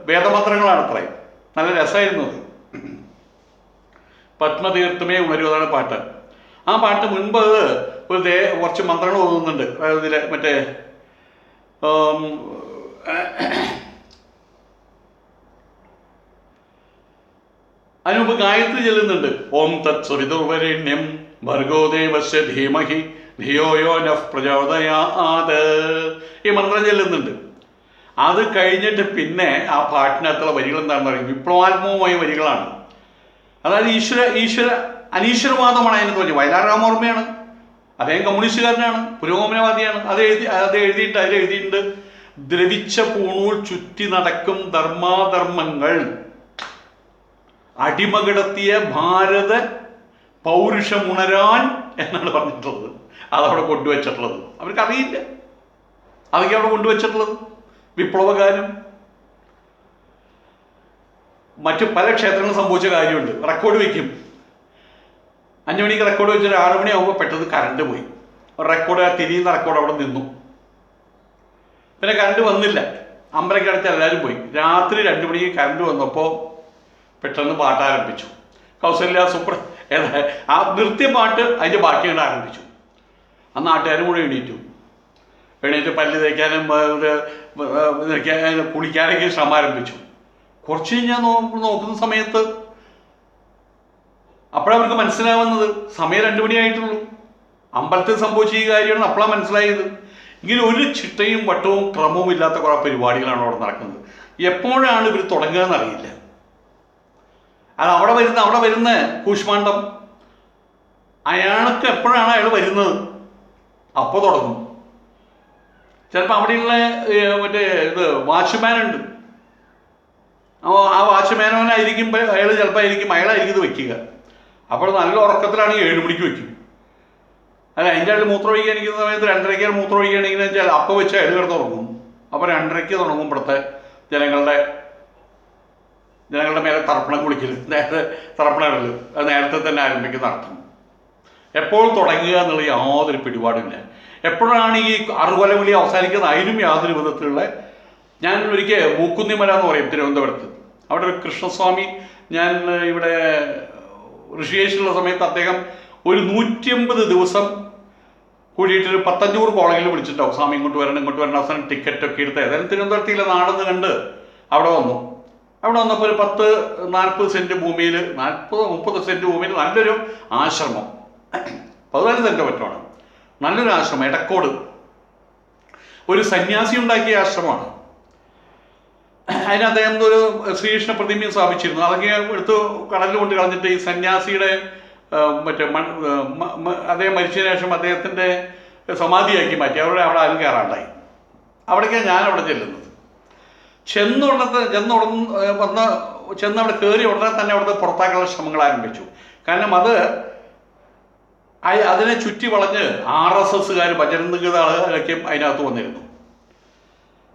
വേദമന്ത്രങ്ങളാണ് അത്രയും. നല്ല രസമായിരുന്നു അത്. പത്മതീർത്ഥമേ ഉണരുവതാണ് പാട്ട്. ആ പാട്ട് മുൻപ് അത് കുറച്ച് മന്ത്രങ്ങൾ ഓതുന്നുണ്ട്. ഇതിൽ മറ്റേ അതിനുമുമ്പ് ഗായത്രി ചെല്ലുന്നുണ്ട്. ഓം തത് സവിതുർവരേണ്യം ഭർഗോ ദേവസ്യ ധീമഹി ധിയോ യോ നഃ പ്രചോദയാത്, ഈ മന്ത്രം ചെല്ലുന്നുണ്ട്. അത് കഴിഞ്ഞിട്ട് പിന്നെ ആ പാട്ടിനകത്തുള്ള വരികൾ എന്താണെന്ന് പറയും, വിപ്ലവാത്മകമായ വരികളാണ്. അതായത് അനീശ്വരവാദമാണ് അതിന് തോന്നി. വയലാർ രാമവർമ്മയാണ്, അദ്ദേഹം കമ്മ്യൂണിസ്റ്റുകാരനാണ്, പുരോഗമനവാദിയാണ്. അതിലെഴുതിയിട്ടുണ്ട്, ദ്രവിച്ച പൂണൂൽ ചുറ്റി നടക്കും ധർമാധർമ്മങ്ങൾ, അടിമകിടത്തിയ ഭാരത പൗരുഷമുണരാൻ എന്നാണ് പറഞ്ഞിട്ടുള്ളത്. അതവിടെ കൊണ്ടുവച്ചിട്ടുള്ളത് അവർക്കറിയില്ല, അതൊക്കെ അവിടെ കൊണ്ടുവച്ചിട്ടുള്ളത്. വിപ്ലവകാരം മറ്റു പല ക്ഷേത്രങ്ങളും സംഭവിച്ച കാര്യമുണ്ട്. റെക്കോർഡ് വയ്ക്കും, 5 മണിക്ക് റെക്കോർഡ് വെച്ചിട്ട് 6 മണിയാകുമ്പോൾ പെട്ടെന്ന് കറണ്ട് പോയി. റെക്കോർഡ്, ആ തിരിയുന്ന റെക്കോർഡ് അവിടെ നിന്നു. പിന്നെ കറണ്ട് വന്നില്ല, അമ്പലമൊക്കെ അടച്ച് എല്ലാവരും പോയി. രാത്രി 2 മണിക്ക് കറണ്ട് വന്നപ്പോൾ പെട്ടെന്ന് പാട്ട് ആരംഭിച്ചു. കൗസല്യ ആ നിർത്തിയ പാട്ട് അതിൻ്റെ ബാക്കി കണ്ട് ആരംഭിച്ചു. ആ നാട്ടുകാരും കൂടെ എണീറ്റ് പല്ല് തേക്കാനും കുളിക്കാനൊക്കെ ശ്രമം ആരംഭിച്ചു. കുറച്ച് കഴിഞ്ഞാൽ നോക്കുന്ന സമയത്ത് അപ്പോഴവർക്ക് മനസ്സിലാവുന്നത് സമയം 2 മണിയായിട്ടുള്ളൂ. അമ്പലത്തിൽ സംഭവിച്ച ഈ കാര്യമാണ് അപ്പോഴാണ് മനസ്സിലായത്. ഇങ്ങനെ ഒരു ചിട്ടയും വട്ടവും ക്രമവും ഇല്ലാത്ത കുറേ പരിപാടികളാണ് അവിടെ നടക്കുന്നത്. എപ്പോഴാണ് ഇവർ തുടങ്ങുക എന്നറിയില്ല. അത് അവിടെ വരുന്ന കൂശ്മാണ്ഡം അയാൾക്ക് എപ്പോഴാണ് അയാൾ വരുന്നത് അപ്പോൾ തുടങ്ങും. ചിലപ്പോൾ അവിടെയുള്ള വാച്ച്മാനുണ്ട്, ആ വാച്ച്മാനവനായിരിക്കും അയാളായിരിക്കും ഇത് വയ്ക്കുക. അപ്പോൾ നല്ല ഉറക്കത്തിലാണെങ്കിൽ 7 മണിക്ക് വയ്ക്കും. അല്ല, അതിൻ്റെ ആൾ മൂത്രം ഒഴിക്കാൻ ഇരിക്കുന്ന സമയത്ത് 2:30 മൂത്രം ഒഴിക്കുകയാണെങ്കിൽ വെച്ചാൽ അപ്പം വെച്ച് അയാൾ കിടന്ന് ഉറങ്ങും. അപ്പോൾ 2:30 തുടങ്ങുമ്പോഴത്തെ ജനങ്ങളുടെ മേലെ തർപ്പണം കുളിക്കൽ, തർപ്പണം ഇടൽ, അത് നേരത്തെ തന്നെ ആരംഭിക്കുന്ന അർത്ഥം. എപ്പോൾ തുടങ്ങുക എന്നുള്ള യാതൊരു പിടിപാടില്ല. എപ്പോഴാണ് ഈ അറുകൊലവിളി അവസാനിക്കുന്നത് അതിനും യാതൊരു വിധത്തിലുള്ള. ഞാൻ ഒരിക്കൽ മൂക്കുന്നിമല എന്ന് പറയും തിരുവനന്തപുരത്ത്, അവിടെ ഒരു കൃഷ്ണസ്വാമി, ഞാൻ ഇവിടെ ഋഷികേശിലുള്ള സമയത്ത് അദ്ദേഹം ഒരു 150 ദിവസം കൂടിയിട്ടൊരു 1500 കോളേജിൽ വിളിച്ചിട്ടുണ്ടാവും. സ്വാമി ഇങ്ങോട്ട് വരണം അവസാനം ടിക്കറ്റൊക്കെ എടുത്ത് ഏതായാലും തിരുവനന്തപുരത്തിലെ നാടെന്ന് കണ്ട് അവിടെ വന്നു. അവിടെ വന്നപ്പോൾ ഒരു 40 സെൻറ്റ് ഭൂമിയിൽ 30 സെൻറ്റ് ഭൂമിയിൽ നല്ലൊരു ആശ്രമം, 14 സെൻറ്റ് പറ്റുമാണ്, നല്ലൊരു ആശ്രമം, എടക്കോട് ഒരു സന്യാസി ഉണ്ടാക്കിയ ആശ്രമമാണ്. അതിന് അദ്ദേഹം ഒരു ശ്രീകൃഷ്ണ പ്രതിമയും സ്ഥാപിച്ചിരുന്നു. അതൊക്കെ എടുത്ത് കടലിൽ കൊണ്ട് കളഞ്ഞിട്ട് ഈ സന്യാസിയുടെ അദ്ദേഹം മരിച്ചതിന് ശേഷം അദ്ദേഹത്തിൻ്റെ സമാധിയാക്കി മാറ്റി. അവിടെ ആരും കയറാണ്ടായി. അവിടേക്കാണ് ഞാനവിടെ ചെല്ലുന്നത്. ചെന്നവിടെ കയറി ഉടനെ തന്നെ അവിടുത്തെ പുറത്താക്കാനുള്ള ശ്രമങ്ങൾ ആരംഭിച്ചു. കാരണം അതിനെ ചുറ്റി വളഞ്ഞ് RSSകാർ ഭജനകളൊക്കെ അതിനകത്ത് വന്നിരുന്നു.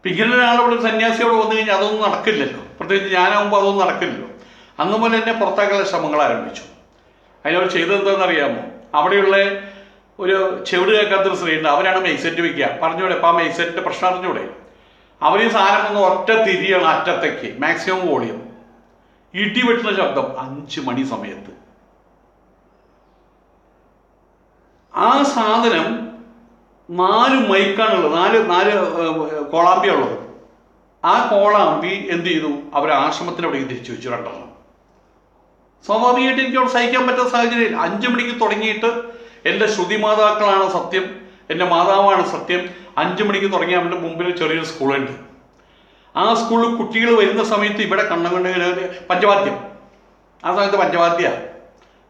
ഇങ്ങനെ ഒരാളവിടെ സന്യാസിയോട് വന്നു കഴിഞ്ഞാൽ അതൊന്നും നടക്കില്ലല്ലോ, പ്രത്യേകിച്ച് ഞാനാകുമ്പോൾ അതൊന്നും നടക്കില്ലല്ലോ. അന്ന് മുതൽ എന്നെ പുറത്താക്കാനുള്ള ശ്രമങ്ങൾ ആരംഭിച്ചു. അതിനവർ ചെയ്തതെന്താണെന്നറിയാമോ? അവിടെയുള്ള ഒരു ചെവിട് കേൾക്കാത്തൊരു സ്ത്രീയുണ്ട്, അവരാണ് മൈസെറ്റ് വയ്ക്കുക. പറഞ്ഞൂടെ ഇപ്പം ആ മൈസെറ്റിൻ്റെ പ്രശ്നം അറിഞ്ഞൂടെ? അവർ ഈ സാധനം ഒന്ന് ഒറ്റ തിരിയാണ് അറ്റത്തേക്ക്, മാക്സിമം വോളിയം, ഇടി വെട്ടുന്ന ശബ്ദം 5 മണി സമയത്ത്. ആ സാധനം 4 മൈക്കാണുള്ളത്, 4 കോളാമ്പിയുള്ളത്. ആ കോളാമ്പി എന്ത് ചെയ്തു? അവർ ആശ്രമത്തിനവിടേക്ക് തിരിച്ചു വെച്ചു 2 സ്വാഭാവികമായിട്ട് എനിക്ക് അവിടെ സഹിക്കാൻ പറ്റുന്ന സാഹചര്യം. 5 മണിക്ക് തുടങ്ങിയിട്ട് എൻ്റെ ശ്രുതിമാതാക്കളാണ് സത്യം, എൻ്റെ മാതാവാണ് സത്യം. 5 മണിക്ക് തുടങ്ങി അവൻ്റെ മുമ്പിൽ ചെറിയൊരു സ്കൂളുണ്ട്. ആ സ്കൂളിൽ കുട്ടികൾ വരുന്ന സമയത്ത് ഇവിടെ കണ്ണുകൊണ്ട് പഞ്ചവാദ്യം, ആ സമയത്ത് പഞ്ചവാദ്യ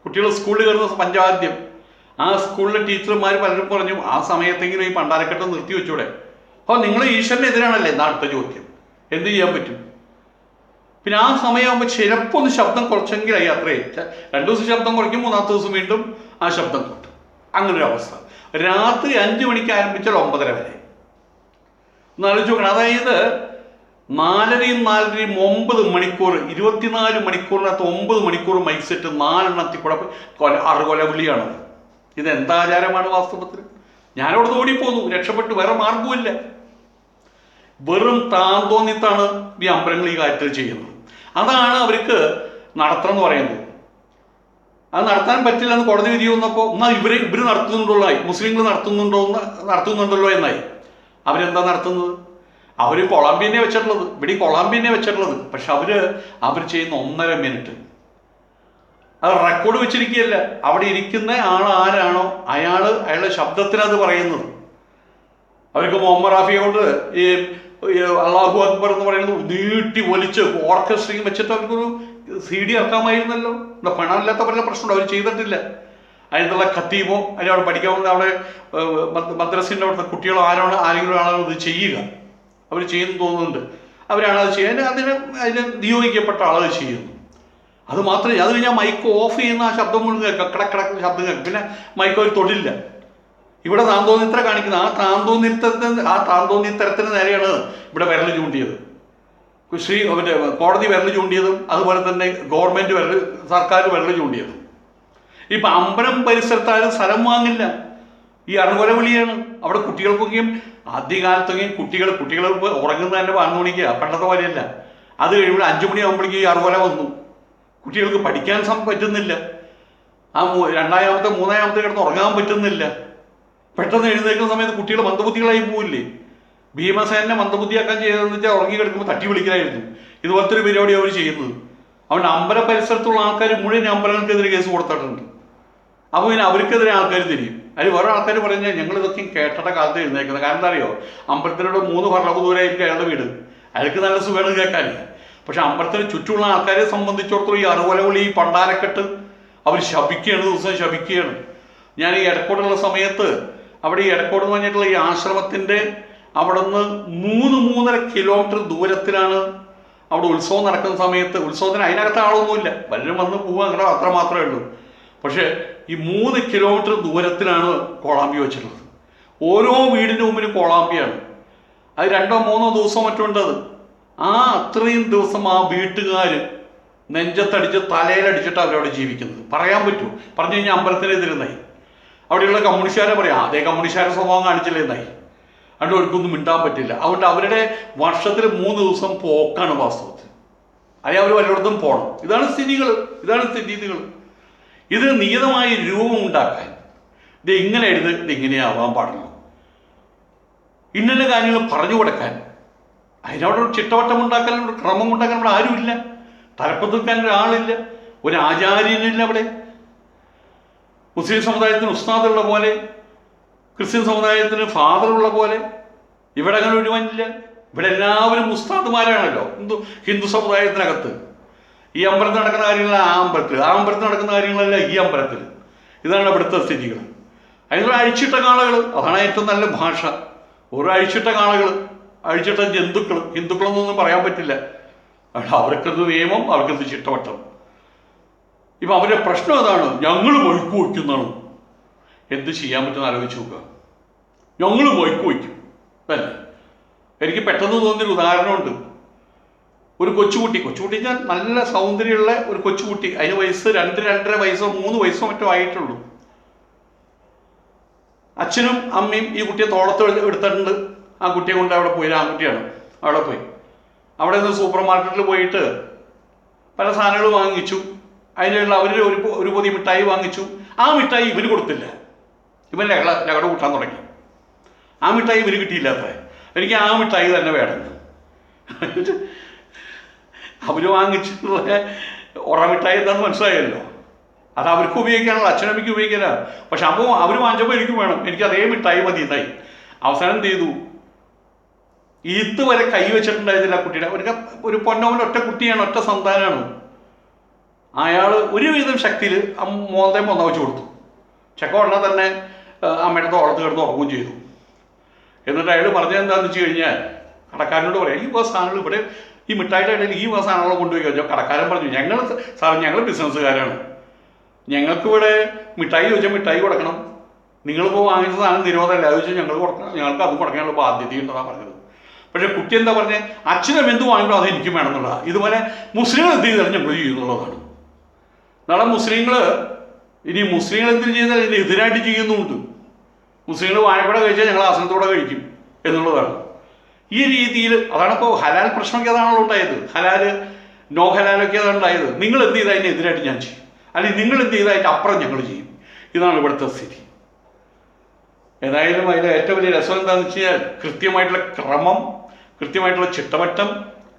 കുട്ടികൾ സ്കൂളിൽ കയറുന്ന പഞ്ചവാദ്യം. ആ സ്കൂളിലെ ടീച്ചർമാർ പലരും പറഞ്ഞു, ആ സമയത്തെങ്കിലും ഈ പണ്ടാരക്കെട്ട് നിർത്തി വെച്ചൂടെ? അപ്പോൾ നിങ്ങൾ ഈശ്വരനെതിരാണല്ലേ എന്നാ അടുത്ത ചോദ്യം. എന്ത് ചെയ്യാൻ പറ്റും? പിന്നെ ആ സമയമാകുമ്പോൾ ചിലപ്പോൾ ഒന്ന് ശബ്ദം കുറച്ചെങ്കിലായി, അത്രയും 2 ദിവസം ശബ്ദം കുറയ്ക്കും, 3-ാമത്തെ ദിവസം വീണ്ടും ആ ശബ്ദം കൂട്ടും. അങ്ങനൊരു അവസ്ഥ. രാത്രി 5 മണിക്ക് ആരംഭിച്ചാൽ 9:30 വരെ. ഒന്ന് ആലോചിച്ച് നോക്കണം. അതായത് 4-യും 4-യും 9 മണിക്കൂർ, 24 മണിക്കൂറിനകത്ത് 9 മണിക്കൂർ മൈസെറ്റ് 4 എണ്ണത്തിൽ കൂടെ അറുകൊലവിളിയാണ്. ഇതെന്താചാരമാണ് വാസ്തവത്തിൽ? ഞാനവിടെ ഓടിപ്പോന്നു, രക്ഷപ്പെട്ടു, വേറെ മാർഗവുമില്ല. വെറും താന്തോന്നിത്താണ് ഈ അമ്പലങ്ങൾ ഈ കാര്യത്തിൽ ചെയ്യുന്നത്. അതാണ് അവർക്ക് നടത്തണം എന്ന് പറയുന്നത്. അത് നടത്താൻ പറ്റില്ല എന്ന് കോടതി വിധി വന്നപ്പോൾ എന്നാൽ ഇവർ നടത്തുന്നുണ്ടല്ലോ, മുസ്ലിങ്ങൾ നടത്തുന്നുണ്ടല്ലോ എന്നായി. അവരെന്താ നടത്തുന്നത്? അവർ കൊളാമ്പിയനെ വെച്ചിട്ടുള്ളത്, ഇവിടെ കൊളാമ്പിയനെ വെച്ചിട്ടുള്ളത്. പക്ഷെ അവർ ചെയ്യുന്ന 1.5 മിനിറ്റ് അത് റെക്കോർഡ് വെച്ചിരിക്കുകയല്ല. അവിടെ ഇരിക്കുന്ന ആൾ ആരാണോ അയാളുടെ ശബ്ദത്തിനത് പറയുന്നത്. അവർക്ക് മുഹമ്മദ് റാഫിയെ കൊണ്ട് ഈ അള്ളാഹു അക്ബർ എന്ന് പറയുന്നത് നീട്ടി വലിച്ച് ഓർക്കസ്ട്രയും വെച്ചിട്ട് അവർക്കൊരു CD ഇറക്കാമായിരുന്നല്ലോ. എന്താ പണമില്ലാത്ത പല പ്രശ്നമുണ്ട്, അവർ ചെയ്തിട്ടില്ല. അതിനുള്ള ഖത്തീബോ അല്ലെങ്കിൽ അവിടെ പഠിക്കാൻ വന്ന അവിടെ മദ്രസിൻ്റെ അവിടുത്തെ കുട്ടികളോ ആരെങ്കിലും ആണോ ഇത് ചെയ്യുക. അവർ ചെയ്യുന്നു തോന്നുന്നുണ്ട്. അവരാണ് അത് ചെയ്യുക. അതിന് നിയോഗിക്കപ്പെട്ട ആളത് ചെയ്യുന്നു. അത് മാത്രമേ, അത് കഴിഞ്ഞാൽ മൈക്ക് ഓഫ് ചെയ്യുന്ന ആ ശബ്ദം മുഴുവൻ കേൾക്കാം, കിടക്കിടക്കുന്ന ശബ്ദം കേൾക്കും. പിന്നെ മൈക്ക് അവർ തൊടില്ല. ഇവിടെ താന്തോന്നിത്തര കാണിക്കുന്നത് ആ താന്തോന്നിത്തരത്തിന് നേരെയാണ് ഇവിടെ വിരൽ ചൂണ്ടിയത്. മറ്റേ കോടതി വിരൽ ചൂണ്ടിയതും അതുപോലെ തന്നെ ഗവൺമെൻറ് സർക്കാർ വിരൽ ചൂണ്ടിയതും. ഇപ്പം അമ്പലം പരിസരത്താരും സ്ഥലം വാങ്ങില്ല. ഈ അറുകൊല വിളിയാണ്. അവിടെ കുട്ടികൾക്കൊക്കെയും ആദ്യകാലത്തൊക്കെയും കുട്ടികൾ ഉറങ്ങുന്നത് തന്നെ 11 മണിക്കാണ്, പണ്ടത്തെ പോലെയല്ല. അത് കഴിയുമ്പോൾ 5 മണിയാകുമ്പോഴേക്കും ഈ അറുകൊല വന്നു. കുട്ടികൾക്ക് പഠിക്കാൻ പറ്റുന്നില്ല. ആ രണ്ടാമത്തെ മൂന്നാമത്തെ കിടന്ന് ഉറങ്ങാൻ പറ്റുന്നില്ല. പെട്ടെന്ന് എഴുന്നേൽക്കുന്ന സമയത്ത് കുട്ടികൾ മന്ദബുദ്ധികളായി പോവില്ലേ? ഭീമസേനെ മന്ദബുദ്ധിയാക്കാൻ ചെയ്തതെന്ന് വെച്ചാൽ ഉറങ്ങി കിടക്കുമ്പോൾ തട്ടി വിളിക്കലായിരുന്നു. ഇതുപോലത്തെ ഒരു പരിപാടി അവർ ചെയ്യുന്നത്. അതുകൊണ്ട് അമ്പല പരിസരത്തുള്ള ആൾക്കാർ മുഴുവൻ അമ്പലങ്ങൾക്കെതിരെ കേസ് കൊടുത്തിട്ടുണ്ട്. അപ്പോൾ പിന്നെ അവർക്കെതിരെ ആൾക്കാർ തിരിയും. അതിൽ വേറെ ആൾക്കാർ പറഞ്ഞാൽ ഞങ്ങൾ ഇതൊക്കെ കേട്ട കാലത്ത് എഴുന്നേക്കുന്നത്. കാരണം എന്താ അറിയോ, അമ്പലത്തിനോട് 3 ഫർളവ് ദൂരമായിരിക്കും അയാളുടെ വീട്. അയാൾക്ക് നല്ല സുഖമാണ് കേൾക്കാൻ. പക്ഷെ അമ്പലത്തിന് ചുറ്റുമുള്ള ആൾക്കാരെ സംബന്ധിച്ചിടത്തോളം ഈ അറുകൊലവിളി, ഈ പണ്ടാരക്കെട്ട് അവർ ശപിക്കുകയാണ്, ദിവസം ശപിക്കുകയാണ്. ഞാൻ ഈ എടക്കോടുള്ള സമയത്ത് അവിടെ ഈ എടക്കോട് എന്ന് പറഞ്ഞിട്ടുള്ള ഈ ആശ്രമത്തിൻ്റെ അവിടെ നിന്ന് 3-3.5 കിലോമീറ്റർ ദൂരത്തിലാണ് അവിടെ ഉത്സവം നടക്കുന്ന സമയത്ത്. ഉത്സവത്തിന് അതിനകത്ത് ആളൊന്നുമില്ല, പലരും വന്ന് പോവുക, അങ്ങനെ അത്ര മാത്രമേ ഉള്ളൂ. പക്ഷേ ഈ 3 കിലോമീറ്റർ ദൂരത്തിലാണ് കോളാമ്പി വെച്ചിട്ടുള്ളത്. ഓരോ വീടിൻ്റെ മുമ്പിലും കോളാമ്പിയാണ്. അത് 2-3 ദിവസം മറ്റുണ്ടത്. അത്രയും ദിവസം ആ വീട്ടുകാർ നെഞ്ചത്തടിച്ച് തലയിലടിച്ചിട്ട് അവരവിടെ ജീവിക്കുന്നത്. പറയാൻ പറ്റൂ, പറഞ്ഞു കഴിഞ്ഞാൽ അമ്പലത്തിനെതിരെന്നായി. അവിടെയുള്ള കമ്മ്യൂണിസ്റ്റുകാരെ പറയാം, അതേ കമ്മ്യൂണിസ്റ്റുകാരെ സ്വഭാവം കാണിച്ചില്ലെന്നായി. അതുകൊണ്ട് അവർക്കൊന്നും മിണ്ടാൻ പറ്റില്ല. അതുകൊണ്ട് അവരുടെ വർഷത്തിൽ 3 ദിവസം പോക്കാണ് വാസ്തവത്തിൽ. അല്ലെങ്കിൽ അവർ വല്ലയിടത്തും പോകണം. ഇതാണ് സ്ഥിതികൾ. ഇതിന് നിയതമായ രൂപം ഉണ്ടാക്കാൻ ഇത് ഇങ്ങനെ എഴുത്, ഇത് ഇങ്ങനെയാവാൻ പാടുള്ളൂ, ഇന്ന കാര്യങ്ങൾ പറഞ്ഞു കൊടുക്കാൻ അതിനവിടെ ഒരു ചിട്ടവട്ടം ഉണ്ടാക്കാൻ, ഒരു ക്രമം ഉണ്ടാക്കാൻ അവിടെ ആരുമില്ല. തലപ്പത്ത് നിൽക്കാൻ ഒരാളില്ല, ഒരു ആചാര്യനില്ല അവിടെ. മുസ്ലിം സമുദായത്തിന് ഉസ്താദുള്ള പോലെ, ക്രിസ്ത്യൻ സമുദായത്തിന് ഫാദറുള്ള പോലെ ഇവിടെ അങ്ങനെ ഒരുവനില്ല. ഇവിടെ എല്ലാവരും ഉസ്താദുമാരാണല്ലോ ഹിന്ദു സമുദായത്തിനകത്ത്. ഈ അമ്പലത്തിൽ നടക്കുന്ന കാര്യങ്ങൾ ആ അമ്പലത്തിൽ നടക്കുന്ന കാര്യങ്ങളല്ല ഈ അമ്പലത്തിൽ. ഇതാണ് ഇവിടുത്തെ സ്ഥിതികൾ. അതിനുള്ള അഴിച്ചിട്ട കാളകൾ, അതാണ് ഏറ്റവും നല്ല ഭാഷ. ഓരോ അഴിച്ചിട്ട കാളകൾ, അഴിച്ചിട്ട ജന്തുക്കൾ, ഹിന്ദുക്കളൊന്നും പറയാൻ പറ്റില്ല. അവർക്കത് നിയമം, അവർക്കത് ചിട്ടവട്ടം. ഇപ്പം അവരുടെ പ്രശ്നം അതാണ്, ഞങ്ങൾ മൈക്ക് വയ്ക്കുന്നതാണ്. എന്ത് ചെയ്യാൻ പറ്റുമെന്ന് ആലോചിച്ച് നോക്കുക. ഞങ്ങൾ മൈക്ക് വയ്ക്കും അല്ലേ. എനിക്ക് പെട്ടെന്ന് തോന്നിയൊരു ഉദാഹരണമുണ്ട്. ഒരു കൊച്ചുകുട്ടി ഞാൻ നല്ല സൗന്ദര്യമുള്ള ഒരു കൊച്ചുകുട്ടി, അതിന് വയസ്സ് 2-2.5 വയസ്സോ 3 വയസ്സോ മറ്റോ ആയിട്ടുള്ളൂ. അച്ഛനും അമ്മയും ഈ കുട്ടിയെ തോളത്ത് എടുത്തിട്ടുണ്ട്. ആ കുട്ടിയെ കൊണ്ട് അവിടെ പോയി, ആൺകുട്ടിയാണ്. അവിടെ പോയി അവിടെ നിന്ന് സൂപ്പർ മാർക്കറ്റിൽ പോയിട്ട് പല സാധനങ്ങൾ വാങ്ങിച്ചു. അതിനുള്ള അവർ ഒരു പൊതി മിഠായി വാങ്ങിച്ചു. ആ മിഠായി ഇവന് കൊടുത്തില്ല. ഇവൻ ലഹട കൂട്ടാൻ തുടങ്ങി. ആ മിഠായി ഇവന് കിട്ടിയില്ല. അത്ര എനിക്ക് ആ മിഠായി തന്നെ വേണം. അവർ വാങ്ങിച്ചിട്ടുള്ള മിഠായി എന്താണെന്ന് മനസ്സിലായല്ലോ. അത് അവർക്ക് ഉപയോഗിക്കാനുള്ള, അച്ഛനമ്മയ്ക്ക് ഉപയോഗിക്കാനാ. പക്ഷെ അപ്പോൾ അവർ വാങ്ങിച്ചപ്പോൾ എനിക്ക് വേണം, എനിക്ക് അതേ മിഠായി മതി എന്നായി. അവസാനം എന്ത് ചെയ്തു, വരെ കൈ വെച്ചിട്ടുണ്ടായിരുന്നില്ല കുട്ടിയുടെ. ഒരു പൊന്നോൻ്റെ ഒറ്റ കുട്ടിയാണ്, ഒറ്റ സന്താനമാണ്. അയാൾ ഒരുവിധം ശക്തിയിൽ മോന്തേ പൊന്ന വെച്ച് കൊടുത്തു. ചെക്ക ഉടനെ തന്നെ അമ്മയുടെ തോളത്ത് കിടന്ന് ഉറങ്ങുകയും ചെയ്തു. എന്നിട്ട് അയാൾ പറഞ്ഞത് എന്താണെന്ന് വെച്ച് കഴിഞ്ഞാൽ, കടക്കാരനോട് പറയാം, ഈ സാധനങ്ങൾ ഇവിടെ ഈ മിഠായിയുടെ ഇടയിൽ ഈ സാധനങ്ങൾ കൊണ്ടുപോയി കഴിഞ്ഞാൽ കടക്കാരൻ പറഞ്ഞു, ഞങ്ങൾ ബിസിനസ്സുകാരാണ്, ഞങ്ങൾക്കിവിടെ മിഠായി ചോദിച്ചാൽ മിഠായി കൊടുക്കണം, നിങ്ങളിപ്പോൾ വാങ്ങിച്ച സാധനം നിരോധമല്ല, അത് ചോദിച്ചാൽ ഞങ്ങൾക്ക് അത് കൊടുക്കാനുള്ള ബാധ്യതയുണ്ടെന്നാണ് പറഞ്ഞത്. പക്ഷേ കുട്ടി എന്താ പറഞ്ഞത്, അച്ഛനും എന്ത് വാങ്ങിക്കോ അത് എനിക്കും വേണമെന്നുള്ളതാണ്. ഇതുപോലെ മുസ്ലിങ്ങൾ എന്ത് ചെയ്താലും ഞങ്ങൾ ചെയ്യുന്നുള്ളതാണ്. നാളെ മുസ്ലിങ്ങൾ എന്തിനു ചെയ്താൽ ഇതിന് എതിരായിട്ട് ചെയ്യുന്നുമുണ്ട്. മുസ്ലിങ്ങൾ വാഴപ്പട കഴിച്ചാൽ ഞങ്ങൾ ആസനത്തോടെ കഴിക്കും എന്നുള്ളതാണ്. ഈ രീതിയിൽ അതാണിപ്പോൾ ഹലാൽ പ്രശ്നമൊക്കെ അതാണല്ലോ ഉണ്ടായത്. നോ ഹലാലൊക്കെ അതാണ് ഉണ്ടായത്. നിങ്ങൾ എന്ത് ചെയ്താൽ അതിന് എതിരായിട്ട് ഞാൻ ചെയ്യും, അല്ലെങ്കിൽ നിങ്ങൾ എന്ത് ചെയ്താൽ അതിൻ്റെ അപ്പുറം ഞങ്ങൾ ചെയ്യും. ഇതാണ് ഇവിടുത്തെ സ്ഥിതി. ഏതായാലും അതിൽ ഏറ്റവും വലിയ രസം എന്താണെന്ന് വെച്ച് കഴിഞ്ഞാൽ, കൃത്യമായിട്ടുള്ള ക്രമം, കൃത്യമായിട്ടുള്ള ചിട്ടവട്ടം,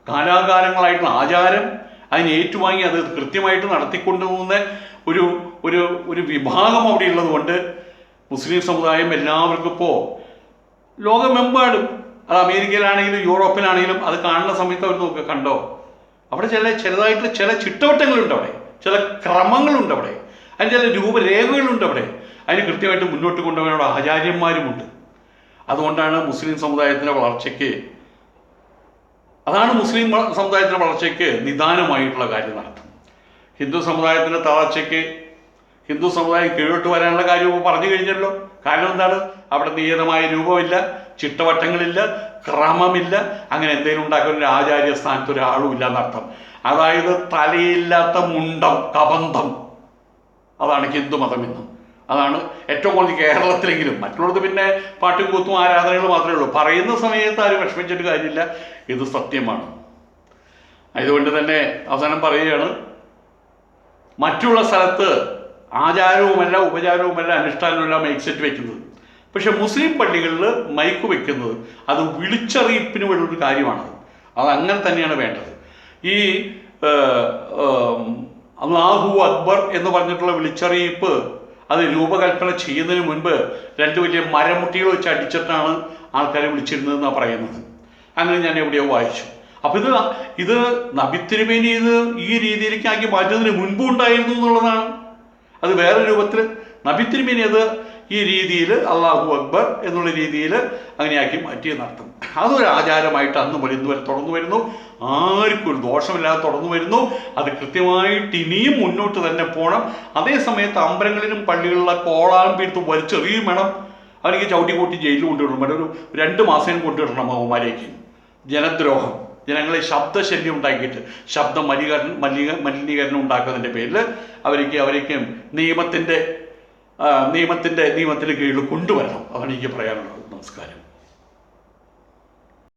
കാലാകാലങ്ങളായിട്ടുള്ള ആചാരം, അതിന് ഏറ്റുവാങ്ങി അത് കൃത്യമായിട്ട് നടത്തിക്കൊണ്ടുപോകുന്ന ഒരു ഒരു ഒരു വിഭാഗം അവിടെ ഉള്ളത് കൊണ്ട് മുസ്ലിം സമുദായം എല്ലാവർക്കും ഇപ്പോൾ ലോകമെമ്പാടും, അത് അമേരിക്കയിലാണെങ്കിലും യൂറോപ്പിലാണെങ്കിലും അത് കാണുന്ന സമയത്ത് അവർ നോക്കുക, കണ്ടോ അവിടെ ചെറുതായിട്ട് ചില ചിട്ടവട്ടങ്ങളുണ്ട്, അവിടെ ചില ക്രമങ്ങളുണ്ട്, അവിടെ അതിന് ചില രൂപരേഖകളുണ്ട്, അവിടെ അതിന് കൃത്യമായിട്ട് മുന്നോട്ട് കൊണ്ടുപോകാനുള്ള ആചാര്യന്മാരുമുണ്ട്. അതുകൊണ്ടാണ് മുസ്ലിം സമുദായത്തിൻ്റെ വളർച്ചയ്ക്ക്, അതാണ് മുസ്ലിം സമുദായത്തിൻ്റെ വളർച്ചയ്ക്ക് നിദാനമായിട്ടുള്ള കാര്യം നടത്തും. ഹിന്ദു സമുദായത്തിൻ്റെ തളർച്ചയ്ക്ക് ഹിന്ദു സമുദായം കീഴോട്ട് വരാനുള്ള കാര്യം ഇപ്പോൾ പറഞ്ഞു കഴിഞ്ഞല്ലോ. കാരണം എന്താണ്? അവിടെ നിയതമായ രൂപമില്ല, ചിട്ടവട്ടങ്ങളില്ല, ക്രമമില്ല, അങ്ങനെ എന്തെങ്കിലും ഉണ്ടാക്കുന്ന ഒരു ആചാര്യ സ്ഥാനത്ത് ഒരാളും ഇല്ല എന്നർത്ഥം. അതായത് തലയില്ലാത്ത മുണ്ടം, കബന്ധം, അതാണ് ഹിന്ദു മതം ഇന്ന്. അതാണ് ഏറ്റവും കൂടുതൽ കേരളത്തിലെങ്കിലും. മറ്റുള്ളത് പിന്നെ പാട്ടും കൂത്തും ആരാധനകൾ മാത്രമേ ഉള്ളൂ. പറയുന്ന സമയത്ത് ആരും വിഷമിച്ചിട്ട് കാര്യമില്ല, ഇത് സത്യമാണ്. അതുകൊണ്ട് തന്നെ അവസാനം പറയുകയാണ്, മറ്റുള്ള സ്ഥലത്ത് ആചാരവുമല്ല ഉപചാരവുമല്ല അനുഷ്ഠാനവുമല്ല മൈക്ക് സെറ്റ് വെക്കുന്നത്. പക്ഷെ മുസ്ലിം പള്ളികളിൽ മൈക്ക് വെക്കുന്നത് അത് വിളിച്ചറിയിപ്പിന് വേണ്ടൊരു കാര്യമാണത്. അതങ്ങനെ തന്നെയാണ് വേണ്ടത്. ഈ അല്ലാഹു അക്ബർ എന്ന് പറഞ്ഞിട്ടുള്ള വിളിച്ചറിയിപ്പ് അത് രൂപകൽപ്പന ചെയ്യുന്നതിന് മുൻപ് 2 വലിയ മരമുട്ടികൾ വെച്ച് അടിച്ചിട്ടാണ് ആൾക്കാരെ വിളിച്ചിരുന്നതെന്നാണ് പറയുന്നത്. അങ്ങനെ ഞാൻ എവിടെയോ വായിച്ചു. അപ്പം ഇത് നബി തിരുമേനി ഇത് ഈ രീതിയിലേക്കാക്കി മാറ്റുന്നതിന് മുൻപും ഉണ്ടായിരുന്നു എന്നുള്ളതാണ്. അത് വേറെ രൂപത്തിൽ നബി തിരുമേനി അത് ഈ രീതിയിൽ അല്ലാഹു അക്ബർ എന്നുള്ള രീതിയിൽ അങ്ങനെയാക്കി മാറ്റിയെന്നർത്ഥം. അതൊരു ആചാരമായിട്ട് അന്ന് മുതൽ ഇന്ന് വരെ തുടർന്നു വരുന്നു. ആർക്കും ഒരു ദോഷമില്ലാതെ തുടർന്നു വരുന്നു. അത് കൃത്യമായിട്ട് ഇനിയും മുന്നോട്ട് തന്നെ പോകണം. അതേ സമയത്ത് അമ്പലങ്ങളിലും പള്ളികളിലെ കോളാമ്പി എടുത്ത് വലിച്ചെറിയും വേണം. അവർക്ക് ചവിട്ടി കൂട്ടി ജയിലിൽ കൊണ്ടുവിടണം. വേണം ഒരു 2 മാസം കൊണ്ടുവിടണം അവന്മാരേക്ക്. ജനദ്രോഹം, ജനങ്ങളെ ശബ്ദശല്യം ഉണ്ടാക്കിയിട്ട് ശബ്ദ മലിനീകരണം ഉണ്ടാക്കുന്നതിൻ്റെ പേരിൽ അവർക്ക് നിയമത്തിന് കീഴിൽ കൊണ്ടുവരണം. അതാണ് എനിക്ക് പറയാനുള്ളത്. നമസ്കാരം.